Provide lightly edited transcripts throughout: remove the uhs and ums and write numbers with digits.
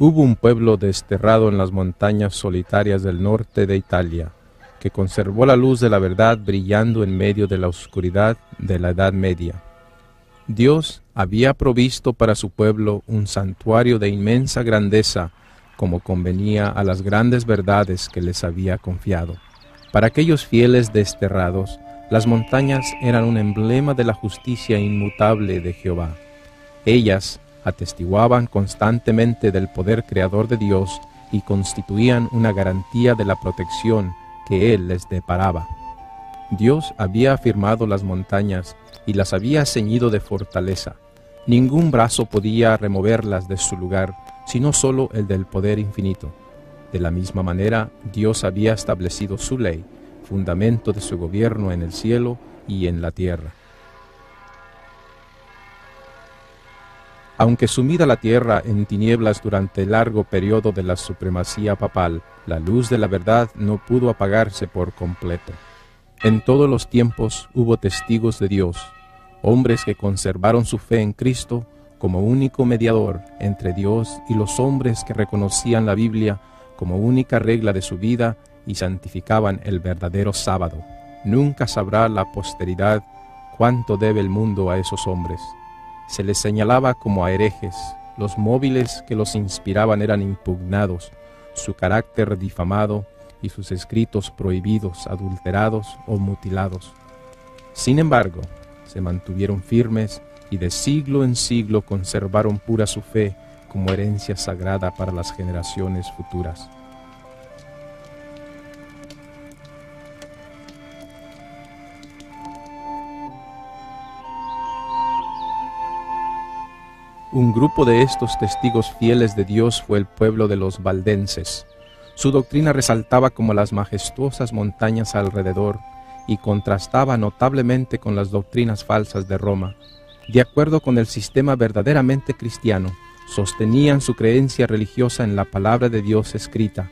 Hubo un pueblo desterrado en las montañas solitarias del norte de Italia, que conservó la luz de la verdad brillando en medio de la oscuridad de la Edad Media. Dios había provisto para su pueblo un santuario de inmensa grandeza, como convenía a las grandes verdades que les había confiado. Para aquellos fieles desterrados, las montañas eran un emblema de la justicia inmutable de Jehová. Ellas atestiguaban constantemente del poder creador de Dios y constituían una garantía de la protección que Él les deparaba. Dios había afirmado las montañas y las había ceñido de fortaleza. Ningún brazo podía removerlas de su lugar, sino solo el del poder infinito. De la misma manera, Dios había establecido su ley, fundamento de su gobierno en el cielo y en la tierra. Aunque sumida la tierra en tinieblas durante el largo periodo de la supremacía papal, la luz de la verdad no pudo apagarse por completo. En todos los tiempos hubo testigos de Dios, hombres que conservaron su fe en Cristo como único mediador entre Dios y los hombres que reconocían la Biblia como única regla de su vida y santificaban el verdadero sábado. Nunca sabrá la posteridad cuánto debe el mundo a esos hombres. Se les señalaba como a herejes, los móviles que los inspiraban eran impugnados, su carácter difamado y sus escritos prohibidos, adulterados o mutilados. Sin embargo, se mantuvieron firmes y de siglo en siglo conservaron pura su fe como herencia sagrada para las generaciones futuras. Un grupo de estos testigos fieles de Dios fue el pueblo de los valdenses. Su doctrina resaltaba como las majestuosas montañas alrededor y contrastaba notablemente con las doctrinas falsas de Roma. De acuerdo con el sistema verdaderamente cristiano, sostenían su creencia religiosa en la palabra de Dios escrita.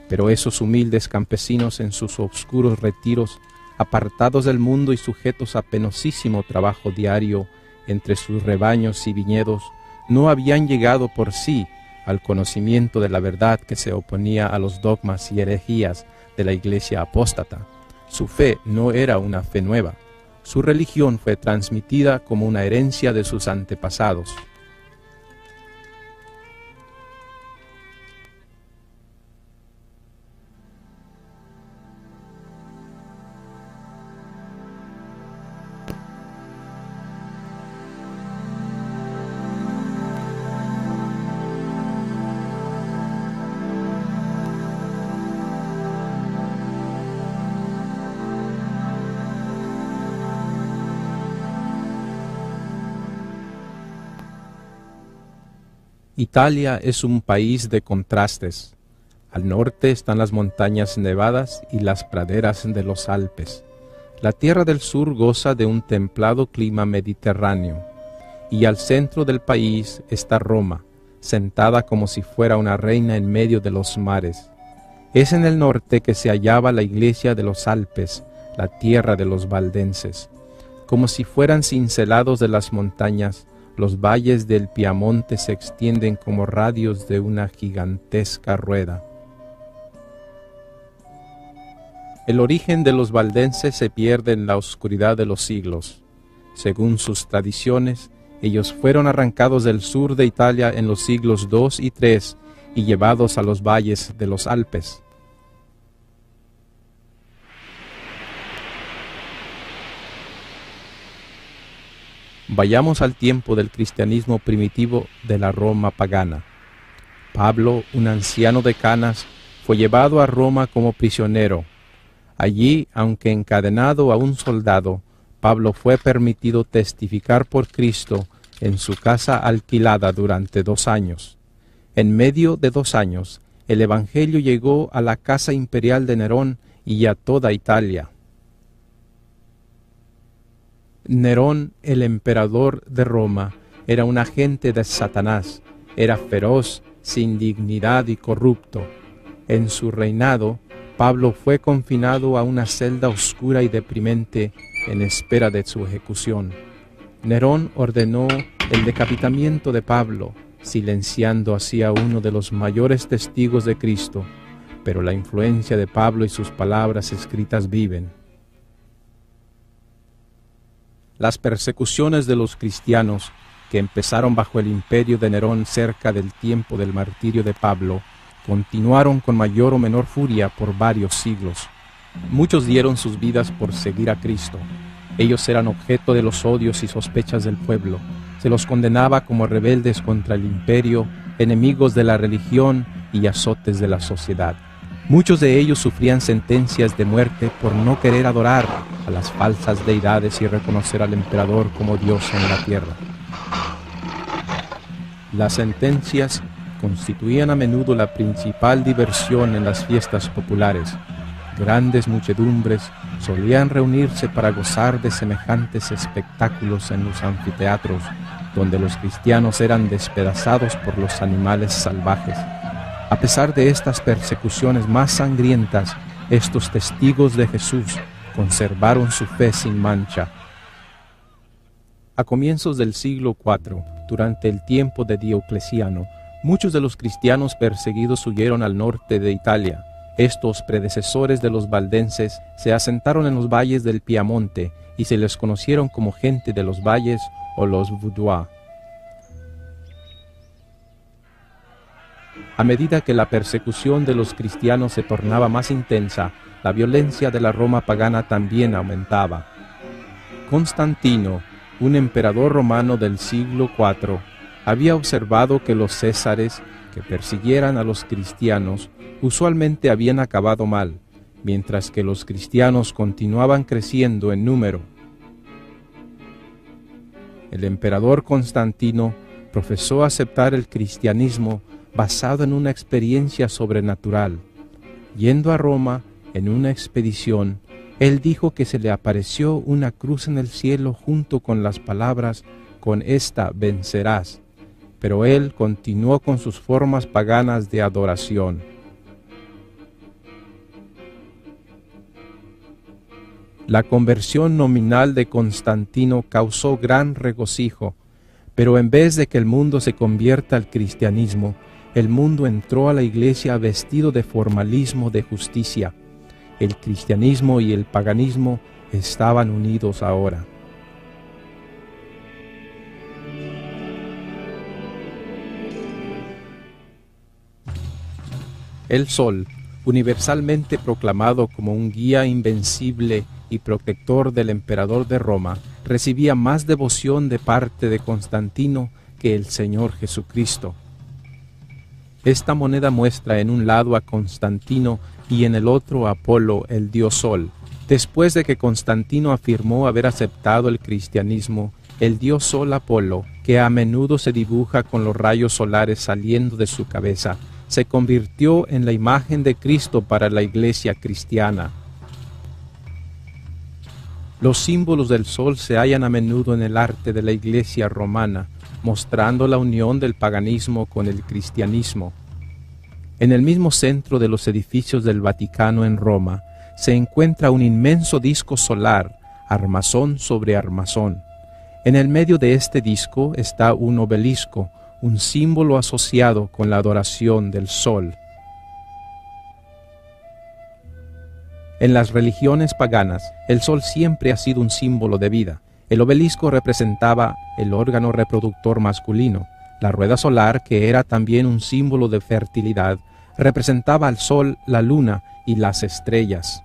Pero esos humildes campesinos en sus oscuros retiros, apartados del mundo y sujetos a penosísimo trabajo diario entre sus rebaños y viñedos, no habían llegado por sí al conocimiento de la verdad que se oponía a los dogmas y herejías de la iglesia apóstata. Su fe no era una fe nueva. Su religión fue transmitida como una herencia de sus antepasados. Italia es un país de contrastes. Al norte están las montañas nevadas y las praderas de los Alpes. La tierra del sur goza de un templado clima mediterráneo. Y al centro del país está Roma, sentada como si fuera una reina en medio de los mares. Es en el norte que se hallaba la iglesia de los Alpes, la tierra de los valdenses. Como si fueran cincelados de las montañas, los valles del Piamonte se extienden como radios de una gigantesca rueda. El origen de los valdenses se pierde en la oscuridad de los siglos. Según sus tradiciones, ellos fueron arrancados del sur de Italia en los siglos II y III y llevados a los valles de los Alpes. Vayamos al tiempo del cristianismo primitivo de la Roma pagana. Pablo, un anciano de canas, fue llevado a Roma como prisionero. Allí, aunque encadenado a un soldado, Pablo fue permitido testificar por Cristo en su casa alquilada durante 2 años. En medio de 2 años, el Evangelio llegó a la casa imperial de Nerón y a toda Italia. Nerón, el emperador de Roma, era un agente de Satanás, era feroz, sin dignidad y corrupto. En su reinado, Pablo fue confinado a una celda oscura y deprimente en espera de su ejecución. Nerón ordenó el decapitamiento de Pablo, silenciando así a uno de los mayores testigos de Cristo, pero la influencia de Pablo y sus palabras escritas viven. Las persecuciones de los cristianos, que empezaron bajo el imperio de Nerón cerca del tiempo del martirio de Pablo, continuaron con mayor o menor furia por varios siglos. Muchos dieron sus vidas por seguir a Cristo. Ellos eran objeto de los odios y sospechas del pueblo. Se los condenaba como rebeldes contra el imperio, enemigos de la religión y azotes de la sociedad. Muchos de ellos sufrían sentencias de muerte por no querer adorar a las falsas deidades y reconocer al emperador como Dios en la tierra. Las sentencias constituían a menudo la principal diversión en las fiestas populares. Grandes muchedumbres solían reunirse para gozar de semejantes espectáculos en los anfiteatros, donde los cristianos eran despedazados por los animales salvajes. A pesar de estas persecuciones más sangrientas, estos testigos de Jesús conservaron su fe sin mancha. A comienzos del siglo IV, durante el tiempo de Diocleciano, muchos de los cristianos perseguidos huyeron al norte de Italia. Estos predecesores de los valdenses se asentaron en los valles del Piamonte y se les conocieron como gente de los valles o los Vaudois. A medida que la persecución de los cristianos se tornaba más intensa, la violencia de la Roma pagana también aumentaba. Constantino, un emperador romano del siglo IV, había observado que los césares que persiguieran a los cristianos usualmente habían acabado mal, mientras que los cristianos continuaban creciendo en número. El emperador Constantino profesó aceptar el cristianismo basado en una experiencia sobrenatural. Yendo a Roma en una expedición, él dijo que se le apareció una cruz en el cielo junto con las palabras: «Con esta vencerás». Pero él continuó con sus formas paganas de adoración. La conversión nominal de Constantino causó gran regocijo, pero en vez de que el mundo se convierta al cristianismo, el mundo entró a la iglesia vestido de formalismo de justicia. El cristianismo y el paganismo estaban unidos ahora. El sol, universalmente proclamado como un guía invencible y protector del emperador de Roma, recibía más devoción de parte de Constantino que el Señor Jesucristo. Esta moneda muestra en un lado a Constantino y en el otro a Apolo, el dios Sol. Después de que Constantino afirmó haber aceptado el cristianismo, el dios Sol Apolo, que a menudo se dibuja con los rayos solares saliendo de su cabeza, se convirtió en la imagen de Cristo para la iglesia cristiana. Los símbolos del sol se hallan a menudo en el arte de la iglesia romana, mostrando la unión del paganismo con el cristianismo. En el mismo centro de los edificios del Vaticano en Roma se encuentra un inmenso disco solar, armazón sobre armazón. En el medio de este disco está un obelisco, un símbolo asociado con la adoración del sol. En las religiones paganas, el sol siempre ha sido un símbolo de vida. El obelisco representaba el órgano reproductor masculino. La rueda solar, que era también un símbolo de fertilidad, representaba al sol, la luna y las estrellas.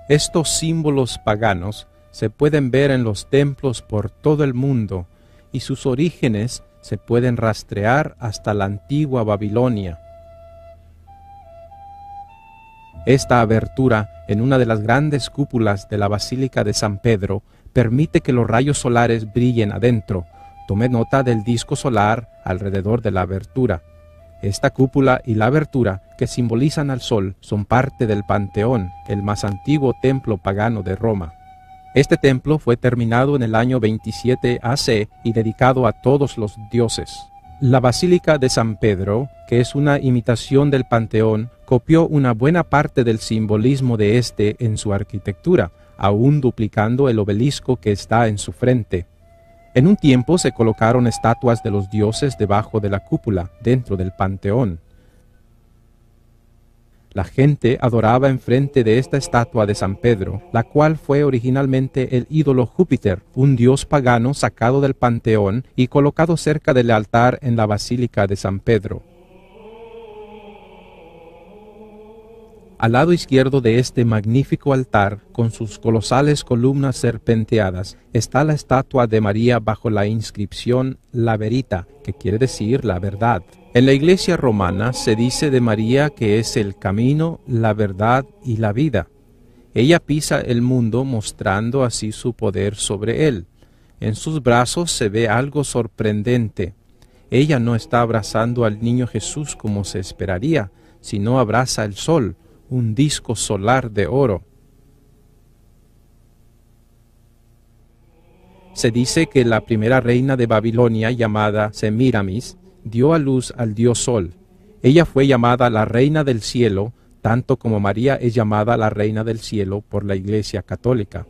Estos símbolos paganos se pueden ver en los templos por todo el mundo y sus orígenes se pueden rastrear hasta la antigua Babilonia. Esta abertura en una de las grandes cúpulas de la Basílica de San Pedro permite que los rayos solares brillen adentro. Tome nota del disco solar alrededor de la abertura. Esta cúpula y la abertura, que simbolizan al sol, son parte del Panteón, el más antiguo templo pagano de Roma. Este templo fue terminado en el año 27 AC y dedicado a todos los dioses. La Basílica de San Pedro, que es una imitación del Panteón, copió una buena parte del simbolismo de este en su arquitectura, aún duplicando el obelisco que está en su frente. En un tiempo se colocaron estatuas de los dioses debajo de la cúpula, dentro del panteón. La gente adoraba enfrente de esta estatua de San Pedro, la cual fue originalmente el ídolo Júpiter, un dios pagano sacado del panteón y colocado cerca del altar en la Basílica de San Pedro. Al lado izquierdo de este magnífico altar, con sus colosales columnas serpenteadas, está la estatua de María bajo la inscripción La Verita, que quiere decir la verdad. En la Iglesia romana se dice de María que es el camino, la verdad y la vida. Ella pisa el mundo mostrando así su poder sobre él. En sus brazos se ve algo sorprendente. Ella no está abrazando al niño Jesús como se esperaría, sino abraza el sol, un disco solar de oro. Se dice que la primera reina de Babilonia, llamada Semíramis, dio a luz al dios Sol. Ella fue llamada la Reina del Cielo, tanto como María es llamada la Reina del Cielo por la Iglesia Católica.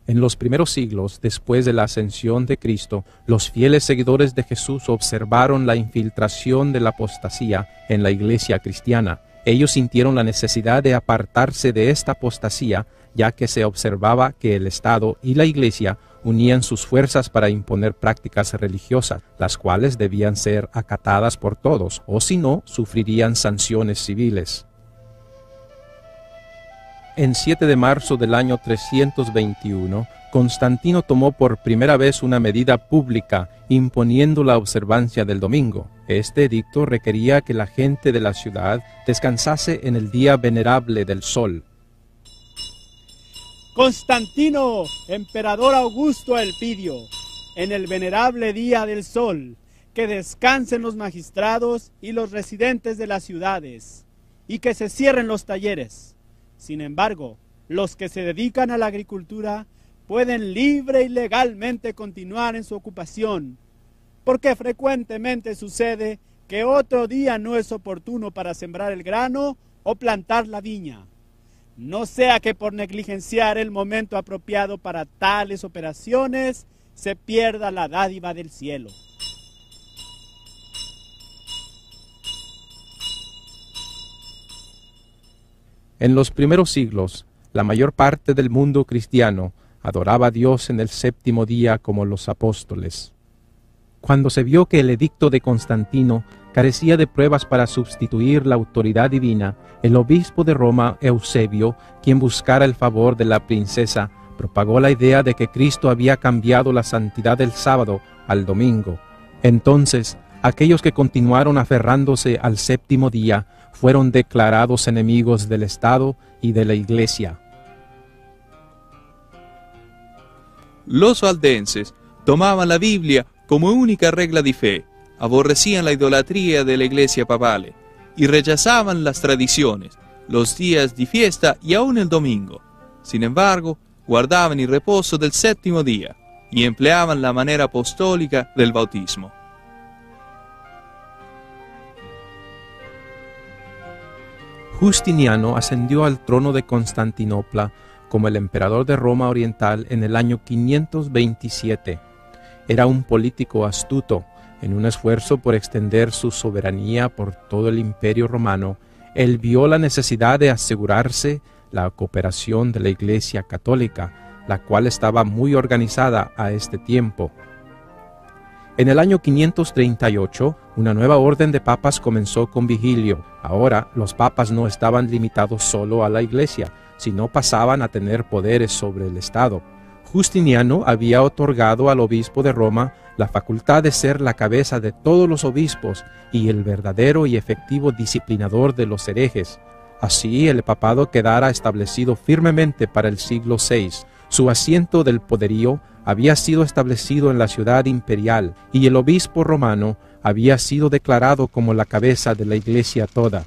En los primeros siglos, después de la ascensión de Cristo, los fieles seguidores de Jesús observaron la infiltración de la apostasía en la Iglesia cristiana. Ellos sintieron la necesidad de apartarse de esta apostasía, ya que se observaba que el Estado y la Iglesia unían sus fuerzas para imponer prácticas religiosas, las cuales debían ser acatadas por todos, o si no, sufrirían sanciones civiles. En 7 de marzo del año 321, Constantino tomó por primera vez una medida pública imponiendo la observancia del domingo. Este edicto requería que la gente de la ciudad descansase en el día venerable del sol. Constantino, emperador Augusto Elpidio, en el venerable día del sol, que descansen los magistrados y los residentes de las ciudades, y que se cierren los talleres. Sin embargo, los que se dedican a la agricultura pueden libre y legalmente continuar en su ocupación, porque frecuentemente sucede que otro día no es oportuno para sembrar el grano o plantar la viña. No sea que por negligenciar el momento apropiado para tales operaciones se pierda la dádiva del cielo. En los primeros siglos, la mayor parte del mundo cristiano adoraba a Dios en el séptimo día como los apóstoles. Cuando se vio que el edicto de Constantino carecía de pruebas para sustituir la autoridad divina, el obispo de Roma, Eusebio, quien buscara el favor de la princesa, propagó la idea de que Cristo había cambiado la santidad del sábado al domingo. Entonces, aquellos que continuaron aferrándose al séptimo día fueron declarados enemigos del Estado y de la Iglesia. Los valdenses tomaban la Biblia como única regla de fe, aborrecían la idolatría de la Iglesia papale y rechazaban las tradiciones, los días de fiesta y aún el domingo. Sin embargo, guardaban el reposo del séptimo día y empleaban la manera apostólica del bautismo. Justiniano ascendió al trono de Constantinopla como el emperador de Roma Oriental en el año 527. Era un político astuto. En un esfuerzo por extender su soberanía por todo el imperio romano, él vio la necesidad de asegurarse la cooperación de la Iglesia Católica, la cual estaba muy organizada a este tiempo. En el año 538, una nueva orden de papas comenzó con Vigilio. Ahora, los papas no estaban limitados solo a la Iglesia, sino pasaban a tener poderes sobre el Estado. Justiniano había otorgado al obispo de Roma la facultad de ser la cabeza de todos los obispos y el verdadero y efectivo disciplinador de los herejes. Así, el papado quedara establecido firmemente para el siglo VI. Su asiento del poderío había sido establecido en la ciudad imperial y el obispo romano había sido declarado como la cabeza de la Iglesia toda.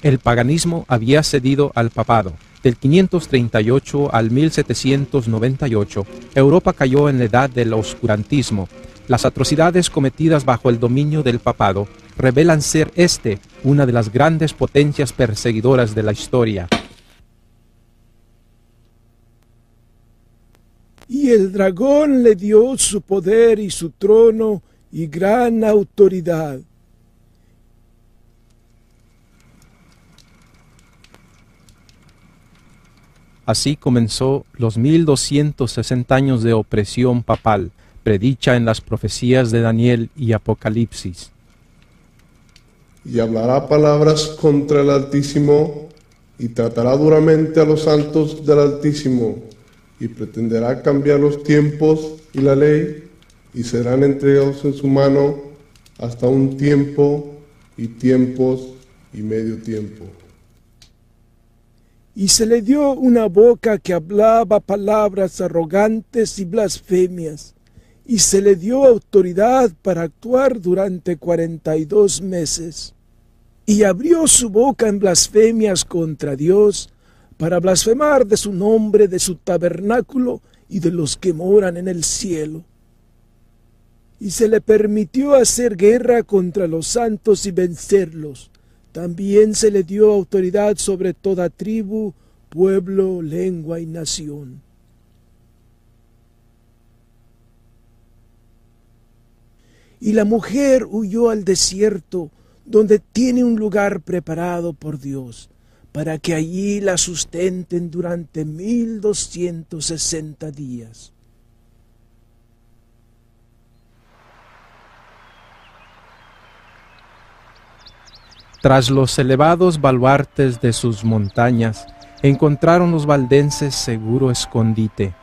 El paganismo había cedido al papado. Del 538 al 1798, Europa cayó en la edad del oscurantismo. Las atrocidades cometidas bajo el dominio del papado revelan ser una de las grandes potencias perseguidoras de la historia. Y el dragón le dio su poder y su trono y gran autoridad. Así comenzó los 1260 años de opresión papal, predicha en las profecías de Daniel y Apocalipsis. Y hablará palabras contra el Altísimo, y tratará duramente a los santos del Altísimo, y pretenderá cambiar los tiempos y la ley, y serán entregados en su mano hasta un tiempo, y tiempos, y medio tiempo. Y se le dio una boca que hablaba palabras arrogantes y blasfemias, y se le dio autoridad para actuar durante 42 meses. Y abrió su boca en blasfemias contra Dios, para blasfemar de su nombre, de su tabernáculo y de los que moran en el cielo. Y se le permitió hacer guerra contra los santos y vencerlos. También se le dio autoridad sobre toda tribu, pueblo, lengua y nación. Y la mujer huyó al desierto, donde tiene un lugar preparado por Dios, para que allí la sustenten durante 1260 días. Tras los elevados baluartes de sus montañas, encontraron los valdenses seguro escondite.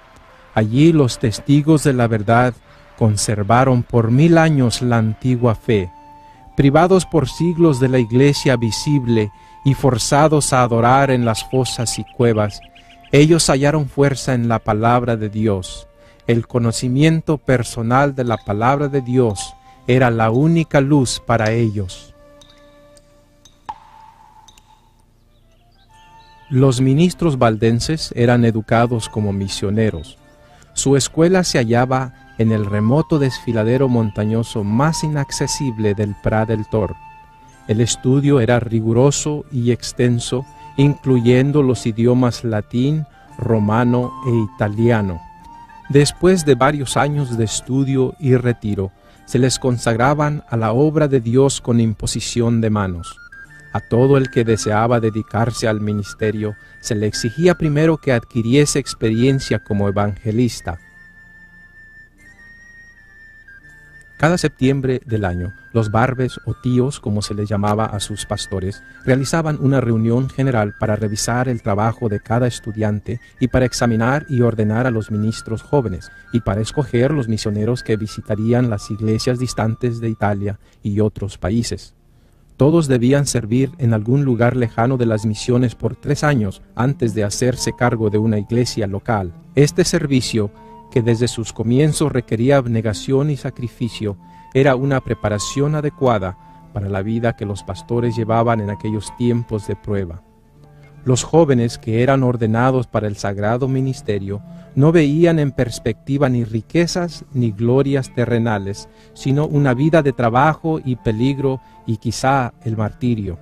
Allí los testigos de la verdad conservaron por 1000 años la antigua fe. Privados por siglos de la iglesia visible y forzados a adorar en las fosas y cuevas, ellos hallaron fuerza en la palabra de Dios. El conocimiento personal de la palabra de Dios era la única luz para ellos. Los ministros valdenses eran educados como misioneros. Su escuela se hallaba en el remoto desfiladero montañoso más inaccesible del Prat del Tor. El estudio era riguroso y extenso, incluyendo los idiomas latín, romano e italiano. Después de varios años de estudio y retiro, se les consagraban a la obra de Dios con imposición de manos. A todo el que deseaba dedicarse al ministerio se le exigía primero que adquiriese experiencia como evangelista. Cada septiembre del año, los barbes o tíos, como se les llamaba a sus pastores, realizaban una reunión general para revisar el trabajo de cada estudiante y para examinar y ordenar a los ministros jóvenes, y para escoger los misioneros que visitarían las iglesias distantes de Italia y otros países. Todos debían servir en algún lugar lejano de las misiones por 3 años antes de hacerse cargo de una iglesia local. Este servicio, que desde sus comienzos requería abnegación y sacrificio, era una preparación adecuada para la vida que los pastores llevaban en aquellos tiempos de prueba. Los jóvenes que eran ordenados para el sagrado ministerio no veían en perspectiva ni riquezas ni glorias terrenales, sino una vida de trabajo y peligro y quizá el martirio.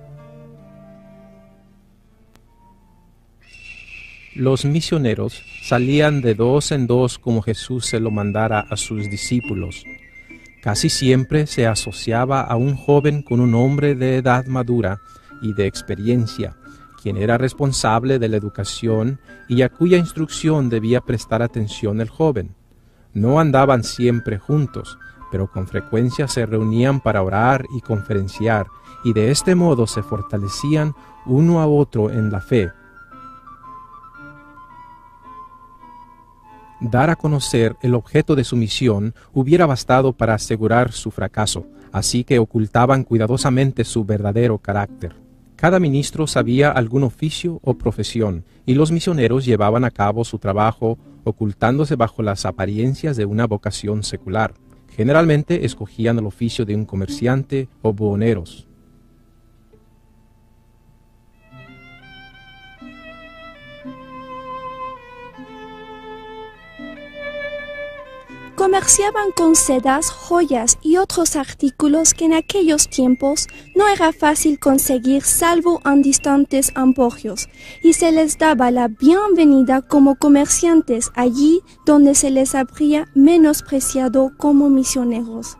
Los misioneros salían de 2 en 2 como Jesús se lo mandara a sus discípulos. Casi siempre se asociaba a un joven con un hombre de edad madura y de experiencia, quien era responsable de la educación y a cuya instrucción debía prestar atención el joven. No andaban siempre juntos, pero con frecuencia se reunían para orar y conferenciar, y de este modo se fortalecían uno a otro en la fe. Dar a conocer el objeto de su misión hubiera bastado para asegurar su fracaso, así que ocultaban cuidadosamente su verdadero carácter. Cada ministro sabía algún oficio o profesión, y los misioneros llevaban a cabo su trabajo ocultándose bajo las apariencias de una vocación secular. Generalmente escogían el oficio de un comerciante o buhoneros. comerciaban con sedas, joyas y otros artículos que en aquellos tiempos no era fácil conseguir salvo en distantes emporios, y se les daba la bienvenida como comerciantes allí donde se les habría menospreciado como misioneros.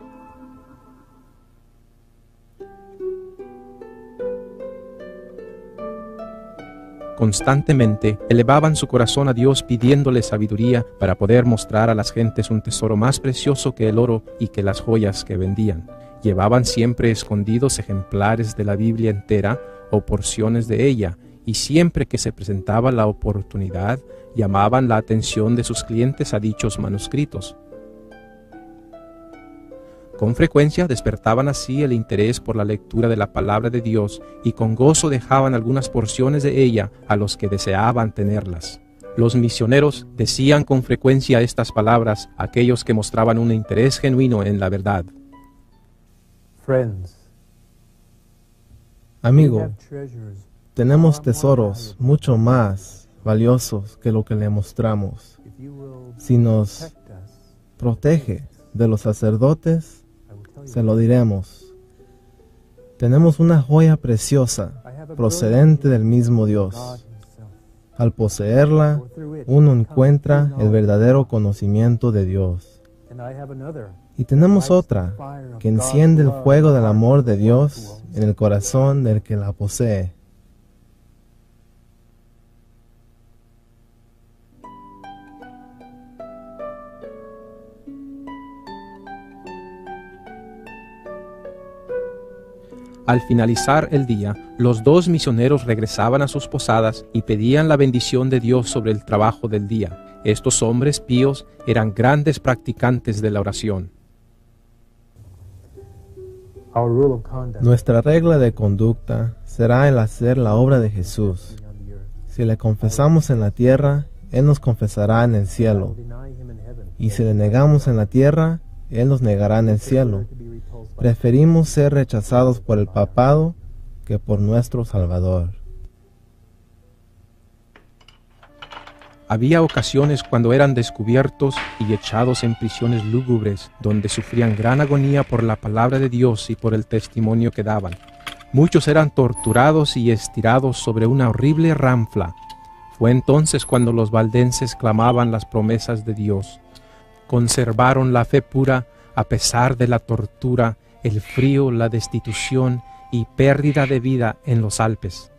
Constantemente elevaban su corazón a Dios pidiéndole sabiduría para poder mostrar a las gentes un tesoro más precioso que el oro y que las joyas que vendían. Llevaban siempre escondidos ejemplares de la Biblia entera o porciones de ella, y siempre que se presentaba la oportunidad, llamaban la atención de sus clientes a dichos manuscritos. Con frecuencia despertaban así el interés por la lectura de la palabra de Dios y con gozo dejaban algunas porciones de ella a los que deseaban tenerlas. Los misioneros decían con frecuencia estas palabras a aquellos que mostraban un interés genuino en la verdad. Amigo, tenemos tesoros mucho más valiosos que lo que le mostramos. Si nos protege de los sacerdotes, se lo diremos. Tenemos una joya preciosa, procedente del mismo Dios. Al poseerla, uno encuentra el verdadero conocimiento de Dios. Y tenemos otra, que enciende el fuego del amor de Dios en el corazón del que la posee. Al finalizar el día, los dos misioneros regresaban a sus posadas y pedían la bendición de Dios sobre el trabajo del día. Estos hombres píos eran grandes practicantes de la oración. Nuestra regla de conducta será el hacer la obra de Jesús. Si le confesamos en la tierra, Él nos confesará en el cielo. Y si le negamos en la tierra, Él nos negará en el cielo. Preferimos ser rechazados por el papado que por nuestro Salvador. Había ocasiones cuando eran descubiertos y echados en prisiones lúgubres, donde sufrían gran agonía por la palabra de Dios y por el testimonio que daban. Muchos eran torturados y estirados sobre una horrible ranfla. Fue entonces cuando los valdenses clamaban las promesas de Dios. Conservaron la fe pura a pesar de la tortura, el frío, la destitución y pérdida de vida en los Alpes.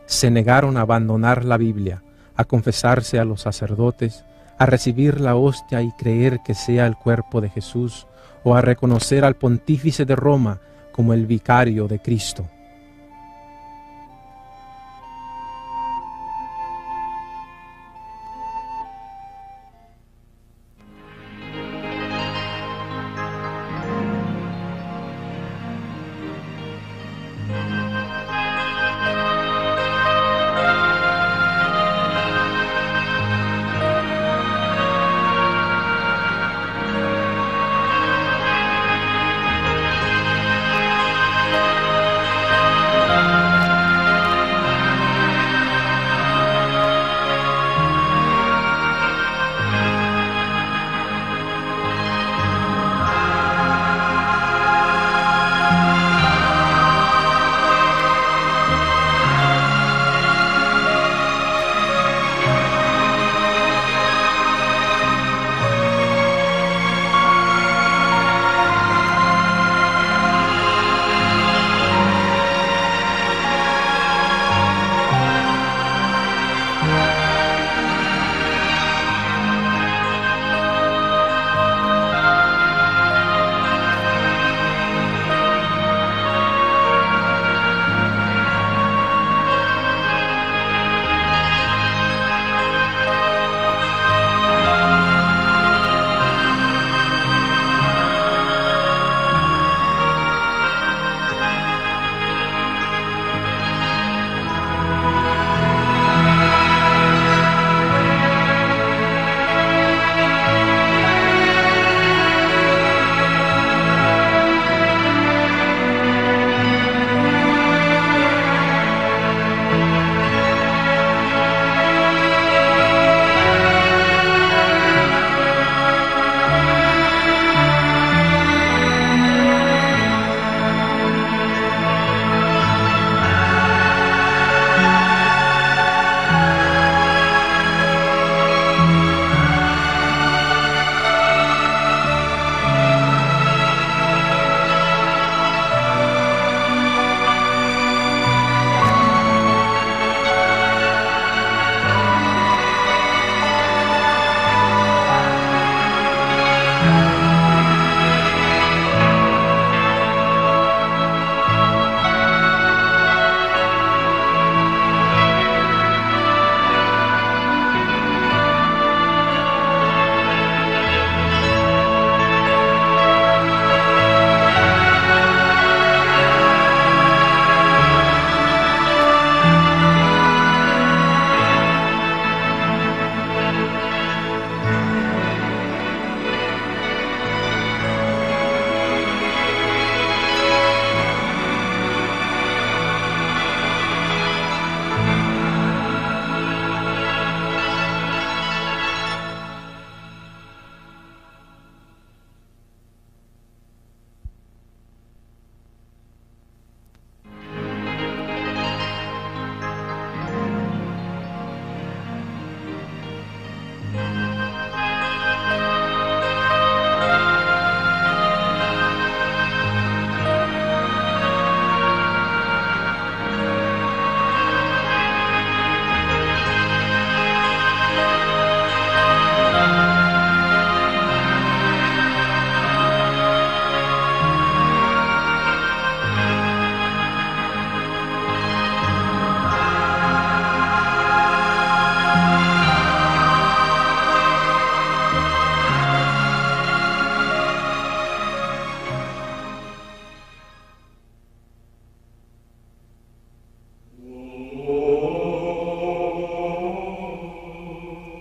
Se negaron a abandonar la Biblia, a confesarse a los sacerdotes, a recibir la hostia y creer que sea el cuerpo de Jesús, o a reconocer al pontífice de Roma como el vicario de Cristo.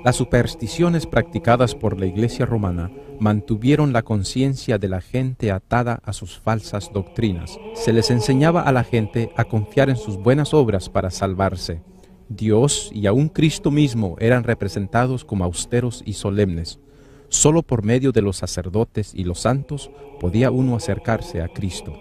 Las supersticiones practicadas por la Iglesia romana mantuvieron la conciencia de la gente atada a sus falsas doctrinas. Se les enseñaba a la gente a confiar en sus buenas obras para salvarse. Dios y aún Cristo mismo eran representados como austeros y solemnes. Solo por medio de los sacerdotes y los santos podía uno acercarse a Cristo.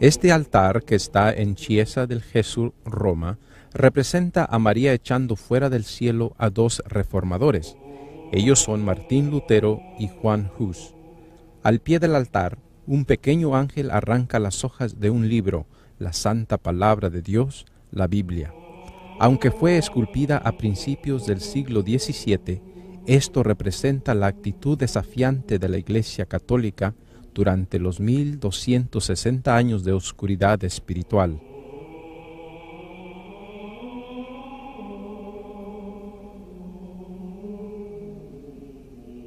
Este altar, que está en Chiesa del Gesù, Roma, representa a María echando fuera del cielo a dos reformadores. Ellos son Martín Lutero y Juan Hus. Al pie del altar, un pequeño ángel arranca las hojas de un libro, la Santa Palabra de Dios, la Biblia. Aunque fue esculpida a principios del siglo XVII, esto representa la actitud desafiante de la Iglesia Católica durante los 1260 años de oscuridad espiritual.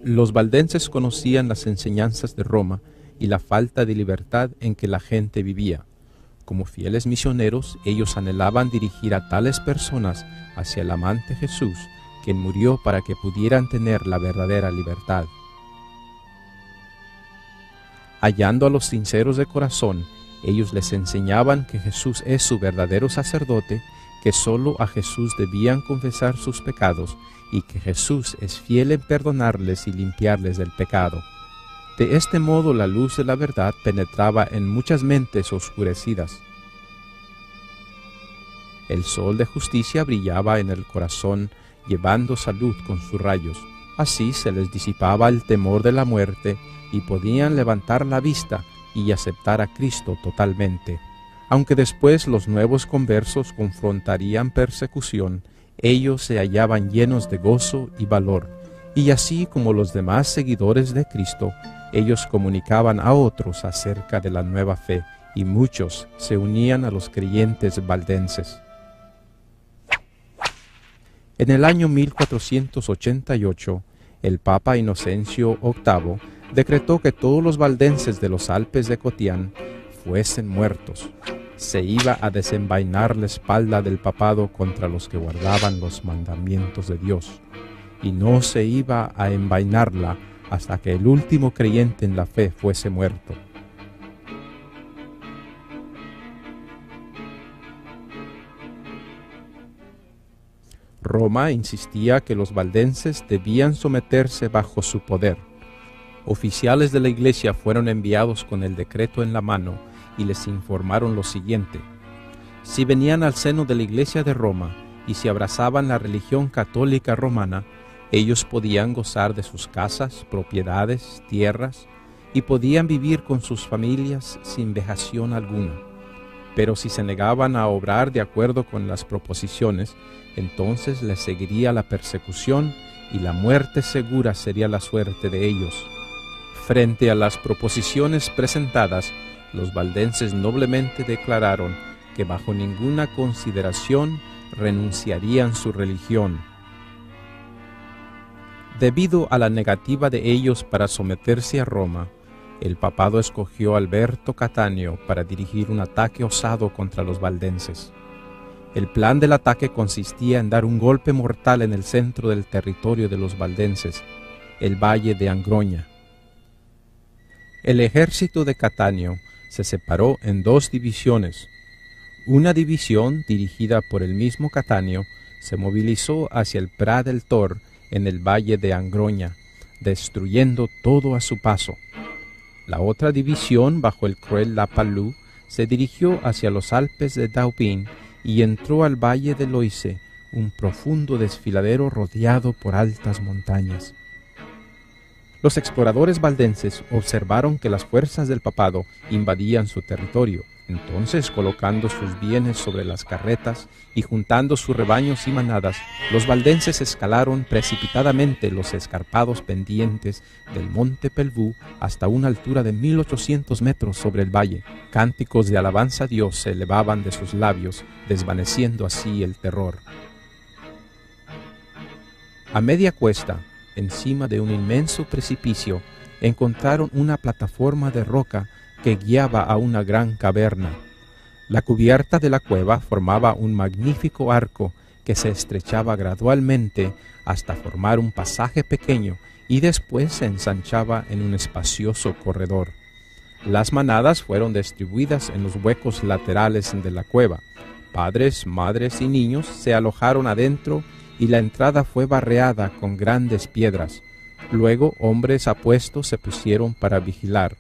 Los valdenses conocían las enseñanzas de Roma y la falta de libertad en que la gente vivía. Como fieles misioneros, ellos anhelaban dirigir a tales personas hacia el amante Jesús, quien murió para que pudieran tener la verdadera libertad. Hallando a los sinceros de corazón, ellos les enseñaban que Jesús es su verdadero sacerdote, que solo a Jesús debían confesar sus pecados y que Jesús es fiel en perdonarles y limpiarles del pecado. De este modo la luz de la verdad penetraba en muchas mentes oscurecidas. El sol de justicia brillaba en el corazón, llevando salud con sus rayos. Así se les disipaba el temor de la muerte y podían levantar la vista y aceptar a Cristo totalmente. Aunque después los nuevos conversos confrontarían persecución, ellos se hallaban llenos de gozo y valor, y así como los demás seguidores de Cristo, ellos comunicaban a otros acerca de la nueva fe, y muchos se unían a los creyentes valdenses. En el año 1488, el Papa Inocencio VIII decretó que todos los valdenses de los Alpes de Cotián fuesen muertos. Se iba a desenvainar la espalda del papado contra los que guardaban los mandamientos de Dios, y no se iba a envainarla hasta que el último creyente en la fe fuese muerto. Roma insistía que los valdenses debían someterse bajo su poder. Oficiales de la iglesia fueron enviados con el decreto en la mano y les informaron lo siguiente: si venían al seno de la iglesia de Roma y si abrazaban la religión católica romana, ellos podían gozar de sus casas, propiedades, tierras, y podían vivir con sus familias sin vejación alguna. Pero si se negaban a obrar de acuerdo con las proposiciones, entonces les seguiría la persecución y la muerte segura sería la suerte de ellos. Frente a las proposiciones presentadas, los valdenses noblemente declararon que bajo ninguna consideración renunciarían su religión. Debido a la negativa de ellos para someterse a Roma, el papado escogió a Alberto Cattaneo para dirigir un ataque osado contra los valdenses. El plan del ataque consistía en dar un golpe mortal en el centro del territorio de los valdenses, el valle de Angroña. El ejército de Cattaneo se separó en dos divisiones. Una división, dirigida por el mismo Cattaneo, se movilizó hacia el Prat del Tor en el valle de Angroña, destruyendo todo a su paso. La otra división, bajo el cruel Lapalú, se dirigió hacia los Alpes de Dauphin y entró al valle de Loise, un profundo desfiladero rodeado por altas montañas. Los exploradores valdenses observaron que las fuerzas del papado invadían su territorio. Entonces, colocando sus bienes sobre las carretas y juntando sus rebaños y manadas, los valdenses escalaron precipitadamente los escarpados pendientes del monte Pelvoux hasta una altura de 1800 metros sobre el valle. Cánticos de alabanza a Dios se elevaban de sus labios, desvaneciendo así el terror. A media cuesta, encima de un inmenso precipicio, encontraron una plataforma de roca que guiaba a una gran caverna. La cubierta de la cueva formaba un magnífico arco que se estrechaba gradualmente hasta formar un pasaje pequeño y después se ensanchaba en un espacioso corredor. Las manadas fueron distribuidas en los huecos laterales de la cueva. Padres, madres y niños se alojaron adentro y la entrada fue barreada con grandes piedras. Luego hombres apuestos se pusieron para vigilar.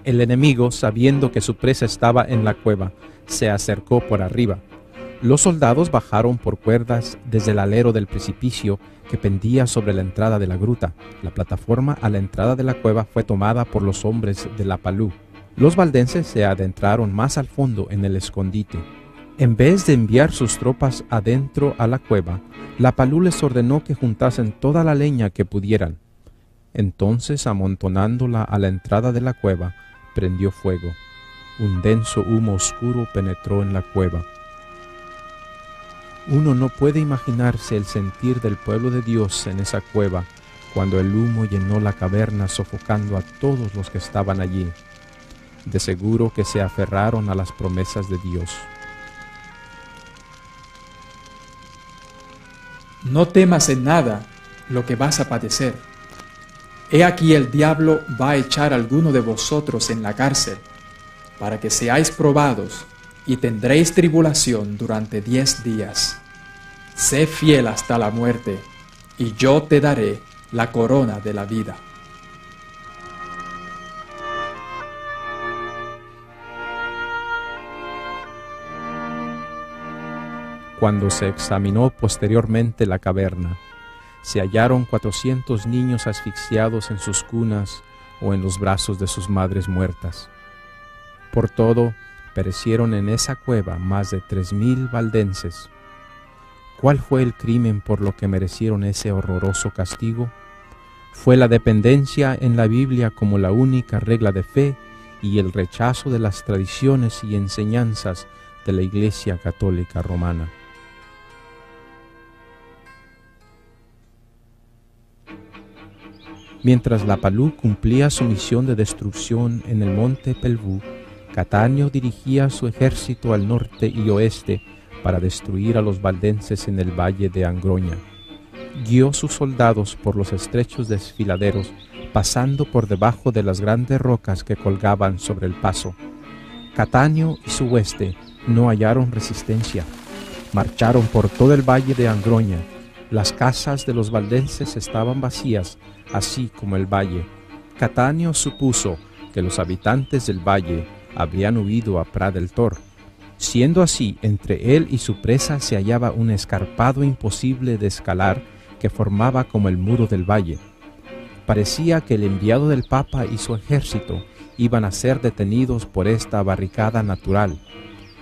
El enemigo, sabiendo que su presa estaba en la cueva, se acercó por arriba. Los soldados bajaron por cuerdas desde el alero del precipicio que pendía sobre la entrada de la gruta. La plataforma a la entrada de la cueva fue tomada por los hombres de la Palú. Los valdenses se adentraron más al fondo en el escondite. En vez de enviar sus tropas adentro a la cueva, la Palú les ordenó que juntasen toda la leña que pudieran. Entonces, amontonándola a la entrada de la cueva, prendió fuego. Un denso humo oscuro penetró en la cueva. Uno no puede imaginarse el sentir del pueblo de Dios en esa cueva, cuando el humo llenó la caverna sofocando a todos los que estaban allí. De seguro que se aferraron a las promesas de Dios. No temas en nada lo que vas a padecer. He aquí el diablo va a echar a alguno de vosotros en la cárcel, para que seáis probados, y tendréis tribulación durante 10 días. Sé fiel hasta la muerte, y yo te daré la corona de la vida. Cuando se examinó posteriormente la caverna, se hallaron 400 niños asfixiados en sus cunas o en los brazos de sus madres muertas. Por todo, perecieron en esa cueva más de 3,000 valdenses. ¿Cuál fue el crimen por lo que merecieron ese horroroso castigo? Fue la dependencia en la Biblia como la única regla de fe y el rechazo de las tradiciones y enseñanzas de la Iglesia Católica Romana. Mientras la Palú cumplía su misión de destrucción en el monte Pelvú, Catáneo dirigía su ejército al norte y oeste para destruir a los valdenses en el valle de Angroña. Guió sus soldados por los estrechos desfiladeros, pasando por debajo de las grandes rocas que colgaban sobre el paso. Catáneo y su hueste no hallaron resistencia. Marcharon por todo el valle de Angroña. Las casas de los valdenses estaban vacías, así como el valle. Catáneo supuso que los habitantes del valle habrían huido a Pra del Tor. Siendo así, entre él y su presa se hallaba un escarpado imposible de escalar que formaba como el muro del valle. Parecía que el enviado del Papa y su ejército iban a ser detenidos por esta barricada natural.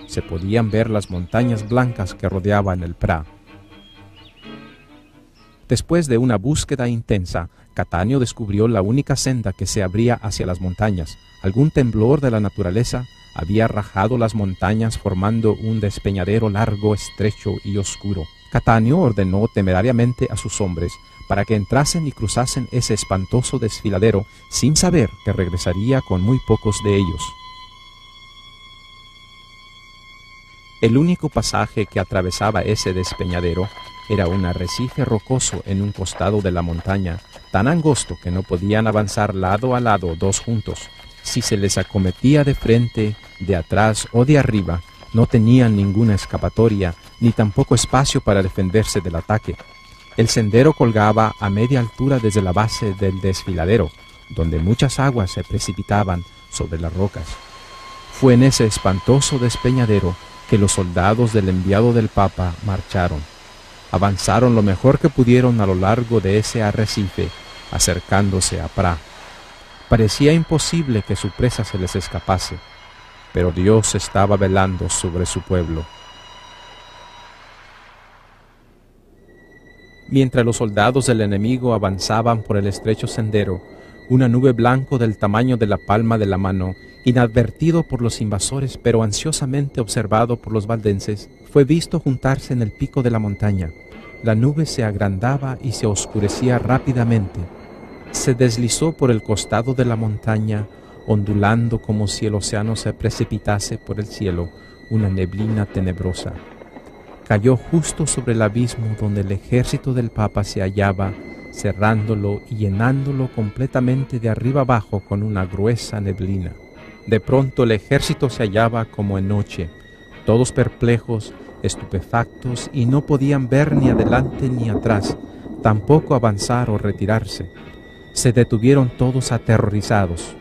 Se podían ver las montañas blancas que rodeaban el Pra. Después de una búsqueda intensa, Catáneo descubrió la única senda que se abría hacia las montañas. Algún temblor de la naturaleza había rajado las montañas formando un despeñadero largo, estrecho y oscuro. Catáneo ordenó temerariamente a sus hombres para que entrasen y cruzasen ese espantoso desfiladero sin saber que regresaría con muy pocos de ellos. El único pasaje que atravesaba ese despeñadero era un arrecife rocoso en un costado de la montaña, tan angosto que no podían avanzar lado a lado dos juntos. Si se les acometía de frente, de atrás o de arriba, no tenían ninguna escapatoria, ni tampoco espacio para defenderse del ataque. El sendero colgaba a media altura desde la base del desfiladero, donde muchas aguas se precipitaban sobre las rocas. Fue en ese espantoso despeñadero que los soldados del enviado del Papa marcharon. Avanzaron lo mejor que pudieron a lo largo de ese arrecife, acercándose a Pra. Parecía imposible que su presa se les escapase, pero Dios estaba velando sobre su pueblo. Mientras los soldados del enemigo avanzaban por el estrecho sendero, una nube blanca del tamaño de la palma de la mano, inadvertido por los invasores pero ansiosamente observado por los valdenses, fue visto juntarse en el pico de la montaña. La nube se agrandaba y se oscurecía rápidamente. Se deslizó por el costado de la montaña, ondulando como si el océano se precipitase por el cielo, una neblina tenebrosa. Cayó justo sobre el abismo donde el ejército del Papa se hallaba, cerrándolo y llenándolo completamente de arriba abajo con una gruesa neblina. De pronto el ejército se hallaba como en noche, todos perplejos, estupefactos, y no podían ver ni adelante ni atrás, tampoco avanzar o retirarse. Se detuvieron todos aterrorizados.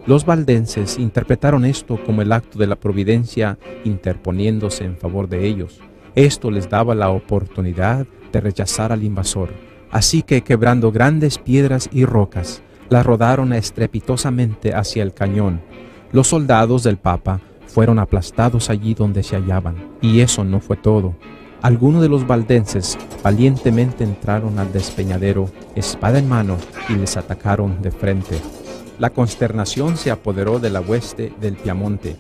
Los valdenses interpretaron esto como el acto de la providencia interponiéndose en favor de ellos. Esto les daba la oportunidad de rechazar al invasor. Así que, quebrando grandes piedras y rocas, las rodaron estrepitosamente hacia el cañón. Los soldados del Papa fueron aplastados allí donde se hallaban. Y eso no fue todo. Algunos de los valdenses valientemente entraron al despeñadero, espada en mano, y les atacaron de frente. La consternación se apoderó de la hueste del Piamonte.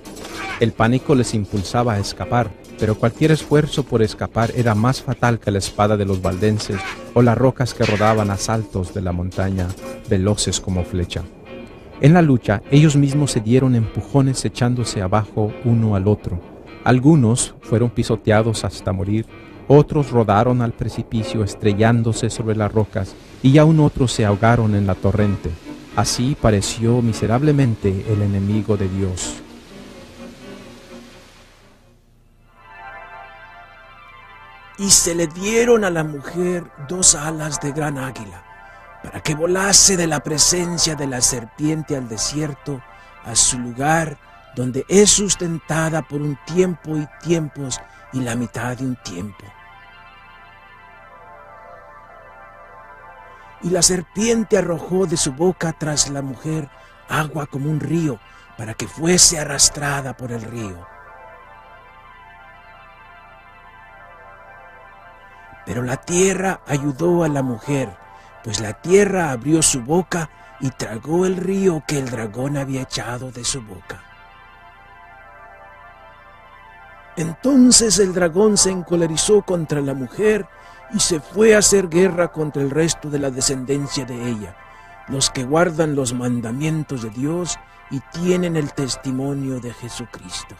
El pánico les impulsaba a escapar, pero cualquier esfuerzo por escapar era más fatal que la espada de los valdenses o las rocas que rodaban a saltos de la montaña, veloces como flecha. En la lucha, ellos mismos se dieron empujones echándose abajo uno al otro. Algunos fueron pisoteados hasta morir, otros rodaron al precipicio estrellándose sobre las rocas, y aún otros se ahogaron en la torrente. Así pareció miserablemente el enemigo de Dios. Y se le dieron a la mujer 2 alas de gran águila, para que volase de la presencia de la serpiente al desierto, a su lugar, donde es sustentada por un tiempo y tiempos y la mitad de un tiempo. Y la serpiente arrojó de su boca tras la mujer agua como un río, para que fuese arrastrada por el río. Pero la tierra ayudó a la mujer, pues la tierra abrió su boca y tragó el río que el dragón había echado de su boca. Entonces el dragón se encolerizó contra la mujer y se fue a hacer guerra contra el resto de la descendencia de ella, los que guardan los mandamientos de Dios y tienen el testimonio de Jesucristo.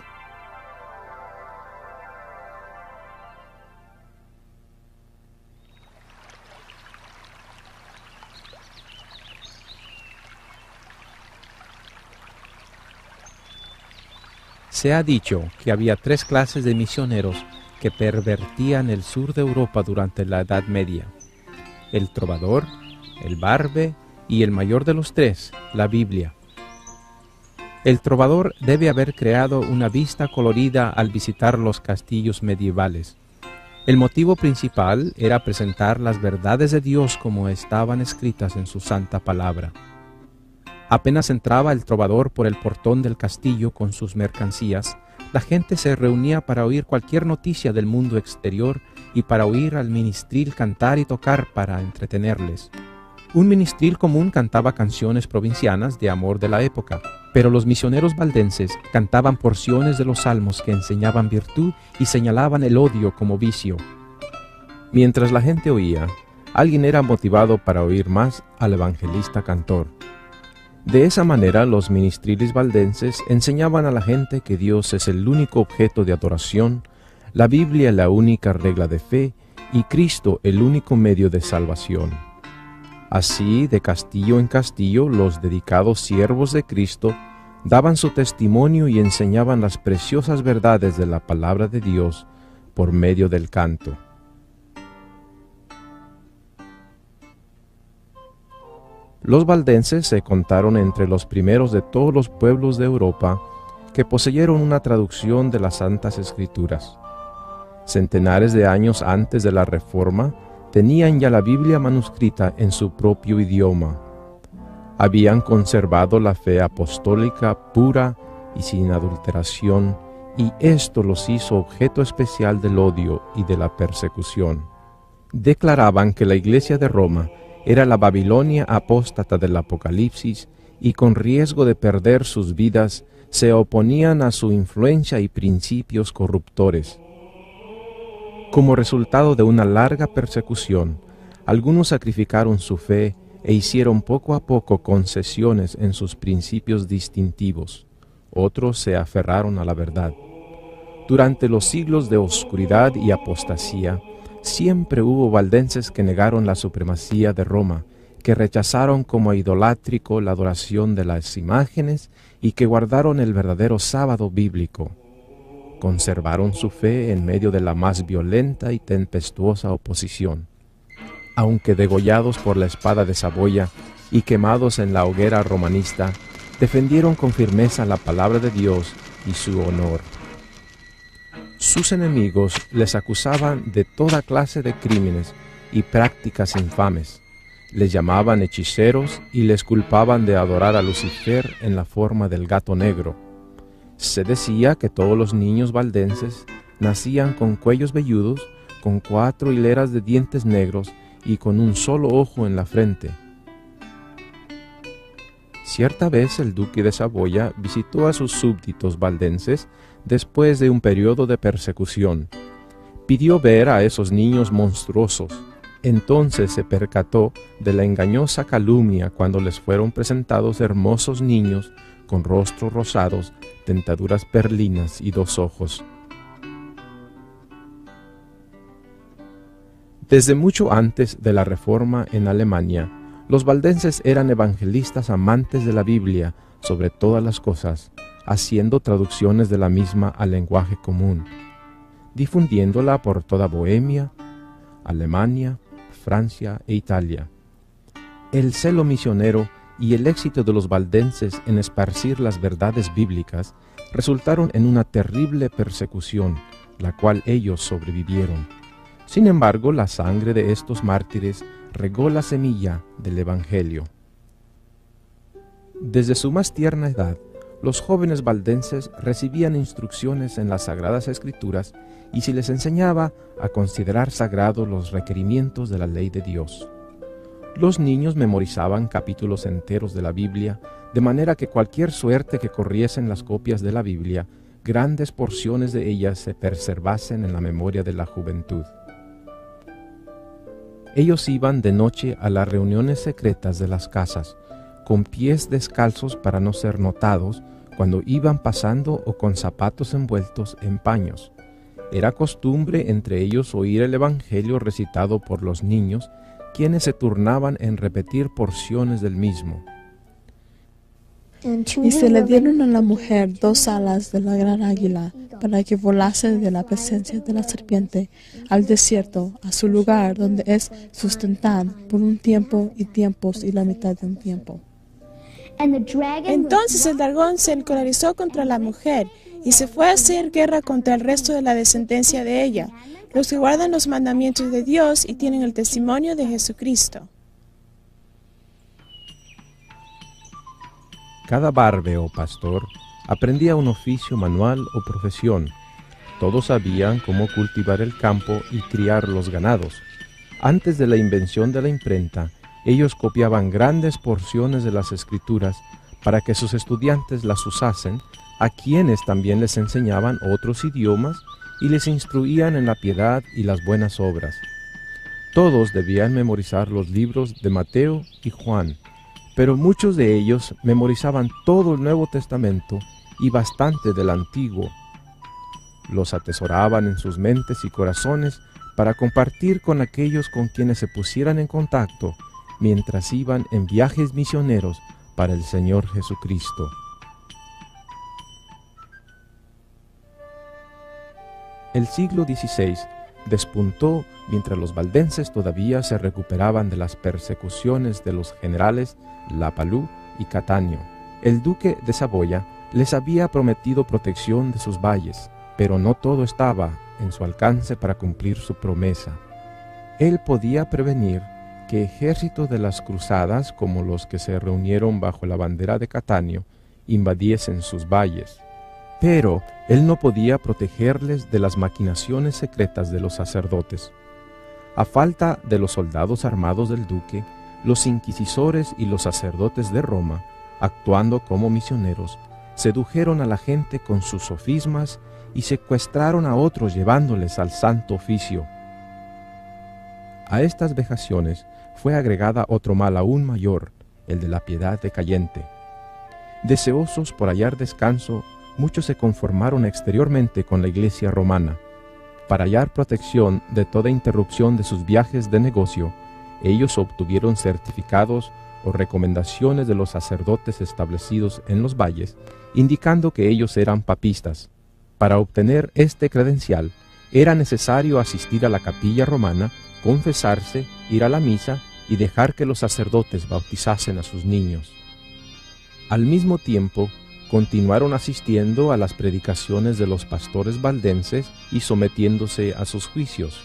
Se ha dicho que había 3 clases de misioneros que pervertían el sur de Europa durante la Edad Media: el trovador, el barbe y el mayor de los 3, la Biblia. El trovador debe haber creado una vista colorida al visitar los castillos medievales. El motivo principal era presentar las verdades de Dios como estaban escritas en su santa palabra. Apenas entraba el trovador por el portón del castillo con sus mercancías, la gente se reunía para oír cualquier noticia del mundo exterior y para oír al ministril cantar y tocar para entretenerles. Un ministril común cantaba canciones provincianas de amor de la época, pero los misioneros valdenses cantaban porciones de los salmos que enseñaban virtud y señalaban el odio como vicio. Mientras la gente oía, alguien era motivado para oír más al evangelista cantor. De esa manera, los ministriles valdenses enseñaban a la gente que Dios es el único objeto de adoración, la Biblia la única regla de fe y Cristo el único medio de salvación. Así, de castillo en castillo, los dedicados siervos de Cristo daban su testimonio y enseñaban las preciosas verdades de la palabra de Dios por medio del canto. Los valdenses se contaron entre los primeros de todos los pueblos de Europa que poseyeron una traducción de las Santas Escrituras. Centenares de años antes de la Reforma, tenían ya la Biblia manuscrita en su propio idioma. Habían conservado la fe apostólica pura y sin adulteración, y esto los hizo objeto especial del odio y de la persecución. Declaraban que la Iglesia de Roma era la Babilonia apóstata del Apocalipsis y con riesgo de perder sus vidas se oponían a su influencia y principios corruptores. Como resultado de una larga persecución, algunos sacrificaron su fe, e hicieron poco a poco concesiones en sus principios distintivos. Otros se aferraron a la verdad. Durante los siglos de oscuridad y apostasía, siempre hubo valdenses que negaron la supremacía de Roma, que rechazaron como idolátrico la adoración de las imágenes y que guardaron el verdadero sábado bíblico. Conservaron su fe en medio de la más violenta y tempestuosa oposición. Aunque degollados por la espada de Saboya y quemados en la hoguera romanista, defendieron con firmeza la palabra de Dios y su honor. Sus enemigos les acusaban de toda clase de crímenes y prácticas infames. Les llamaban hechiceros y les culpaban de adorar a Lucifer en la forma del gato negro. Se decía que todos los niños valdenses nacían con cuellos velludos, con 4 hileras de dientes negros y con un solo ojo en la frente. Cierta vez el duque de Saboya visitó a sus súbditos valdenses después de un periodo de persecución. Pidió ver a esos niños monstruosos. Entonces se percató de la engañosa calumnia cuando les fueron presentados hermosos niños con rostros rosados, dentaduras perlinas y 2 ojos. Desde mucho antes de la Reforma en Alemania, los valdenses eran evangelistas amantes de la Biblia sobre todas las cosas, haciendo traducciones de la misma al lenguaje común, difundiéndola por toda Bohemia, Alemania, Francia e Italia. El celo misionero y el éxito de los valdenses en esparcir las verdades bíblicas resultaron en una terrible persecución, la cual ellos sobrevivieron. Sin embargo, la sangre de estos mártires regó la semilla del Evangelio. Desde su más tierna edad, los jóvenes valdenses recibían instrucciones en las Sagradas Escrituras y se les enseñaba a considerar sagrados los requerimientos de la ley de Dios. Los niños memorizaban capítulos enteros de la Biblia, de manera que cualquier suerte que corriesen las copias de la Biblia, grandes porciones de ellas se preservasen en la memoria de la juventud. Ellos iban de noche a las reuniones secretas de las casas, con pies descalzos para no ser notados cuando iban pasando o con zapatos envueltos en paños. Era costumbre entre ellos oír el Evangelio recitado por los niños, quienes se turnaban en repetir porciones del mismo. Y se le dieron a la mujer 2 alas de la gran águila, para que volase de la presencia de la serpiente al desierto, a su lugar donde es sustentada por un tiempo y tiempos y la mitad de un tiempo. Entonces el dragón se encolerizó contra la mujer y se fue a hacer guerra contra el resto de la descendencia de ella, los que guardan los mandamientos de Dios y tienen el testimonio de Jesucristo. Cada barbe o pastor aprendía un oficio manual o profesión. Todos sabían cómo cultivar el campo y criar los ganados. Antes de la invención de la imprenta, ellos copiaban grandes porciones de las Escrituras para que sus estudiantes las usasen, a quienes también les enseñaban otros idiomas y les instruían en la piedad y las buenas obras. Todos debían memorizar los libros de Mateo y Juan, pero muchos de ellos memorizaban todo el Nuevo Testamento y bastante del Antiguo. Los atesoraban en sus mentes y corazones para compartir con aquellos con quienes se pusieran en contacto mientras iban en viajes misioneros para el Señor Jesucristo. El siglo XVI despuntó mientras los valdenses todavía se recuperaban de las persecuciones de los generales Lapalú y Cattaneo. El duque de Saboya les había prometido protección de sus valles, pero no todo estaba en su alcance para cumplir su promesa. Él podía prevenir que ejércitos de las cruzadas, como los que se reunieron bajo la bandera de Cattaneo, invadiesen sus valles. Pero él no podía protegerles de las maquinaciones secretas de los sacerdotes. A falta de los soldados armados del duque, los inquisidores y los sacerdotes de Roma, actuando como misioneros, sedujeron a la gente con sus sofismas y secuestraron a otros llevándoles al santo oficio. A estas vejaciones fue agregada otro mal aún mayor, el de la piedad decayente. Deseosos por hallar descanso, muchos se conformaron exteriormente con la Iglesia romana. Para hallar protección de toda interrupción de sus viajes de negocio, ellos obtuvieron certificados o recomendaciones de los sacerdotes establecidos en los valles, indicando que ellos eran papistas. Para obtener este credencial, era necesario asistir a la capilla romana, confesarse, ir a la misa y dejar que los sacerdotes bautizasen a sus niños. Al mismo tiempo, continuaron asistiendo a las predicaciones de los pastores valdenses y sometiéndose a sus juicios.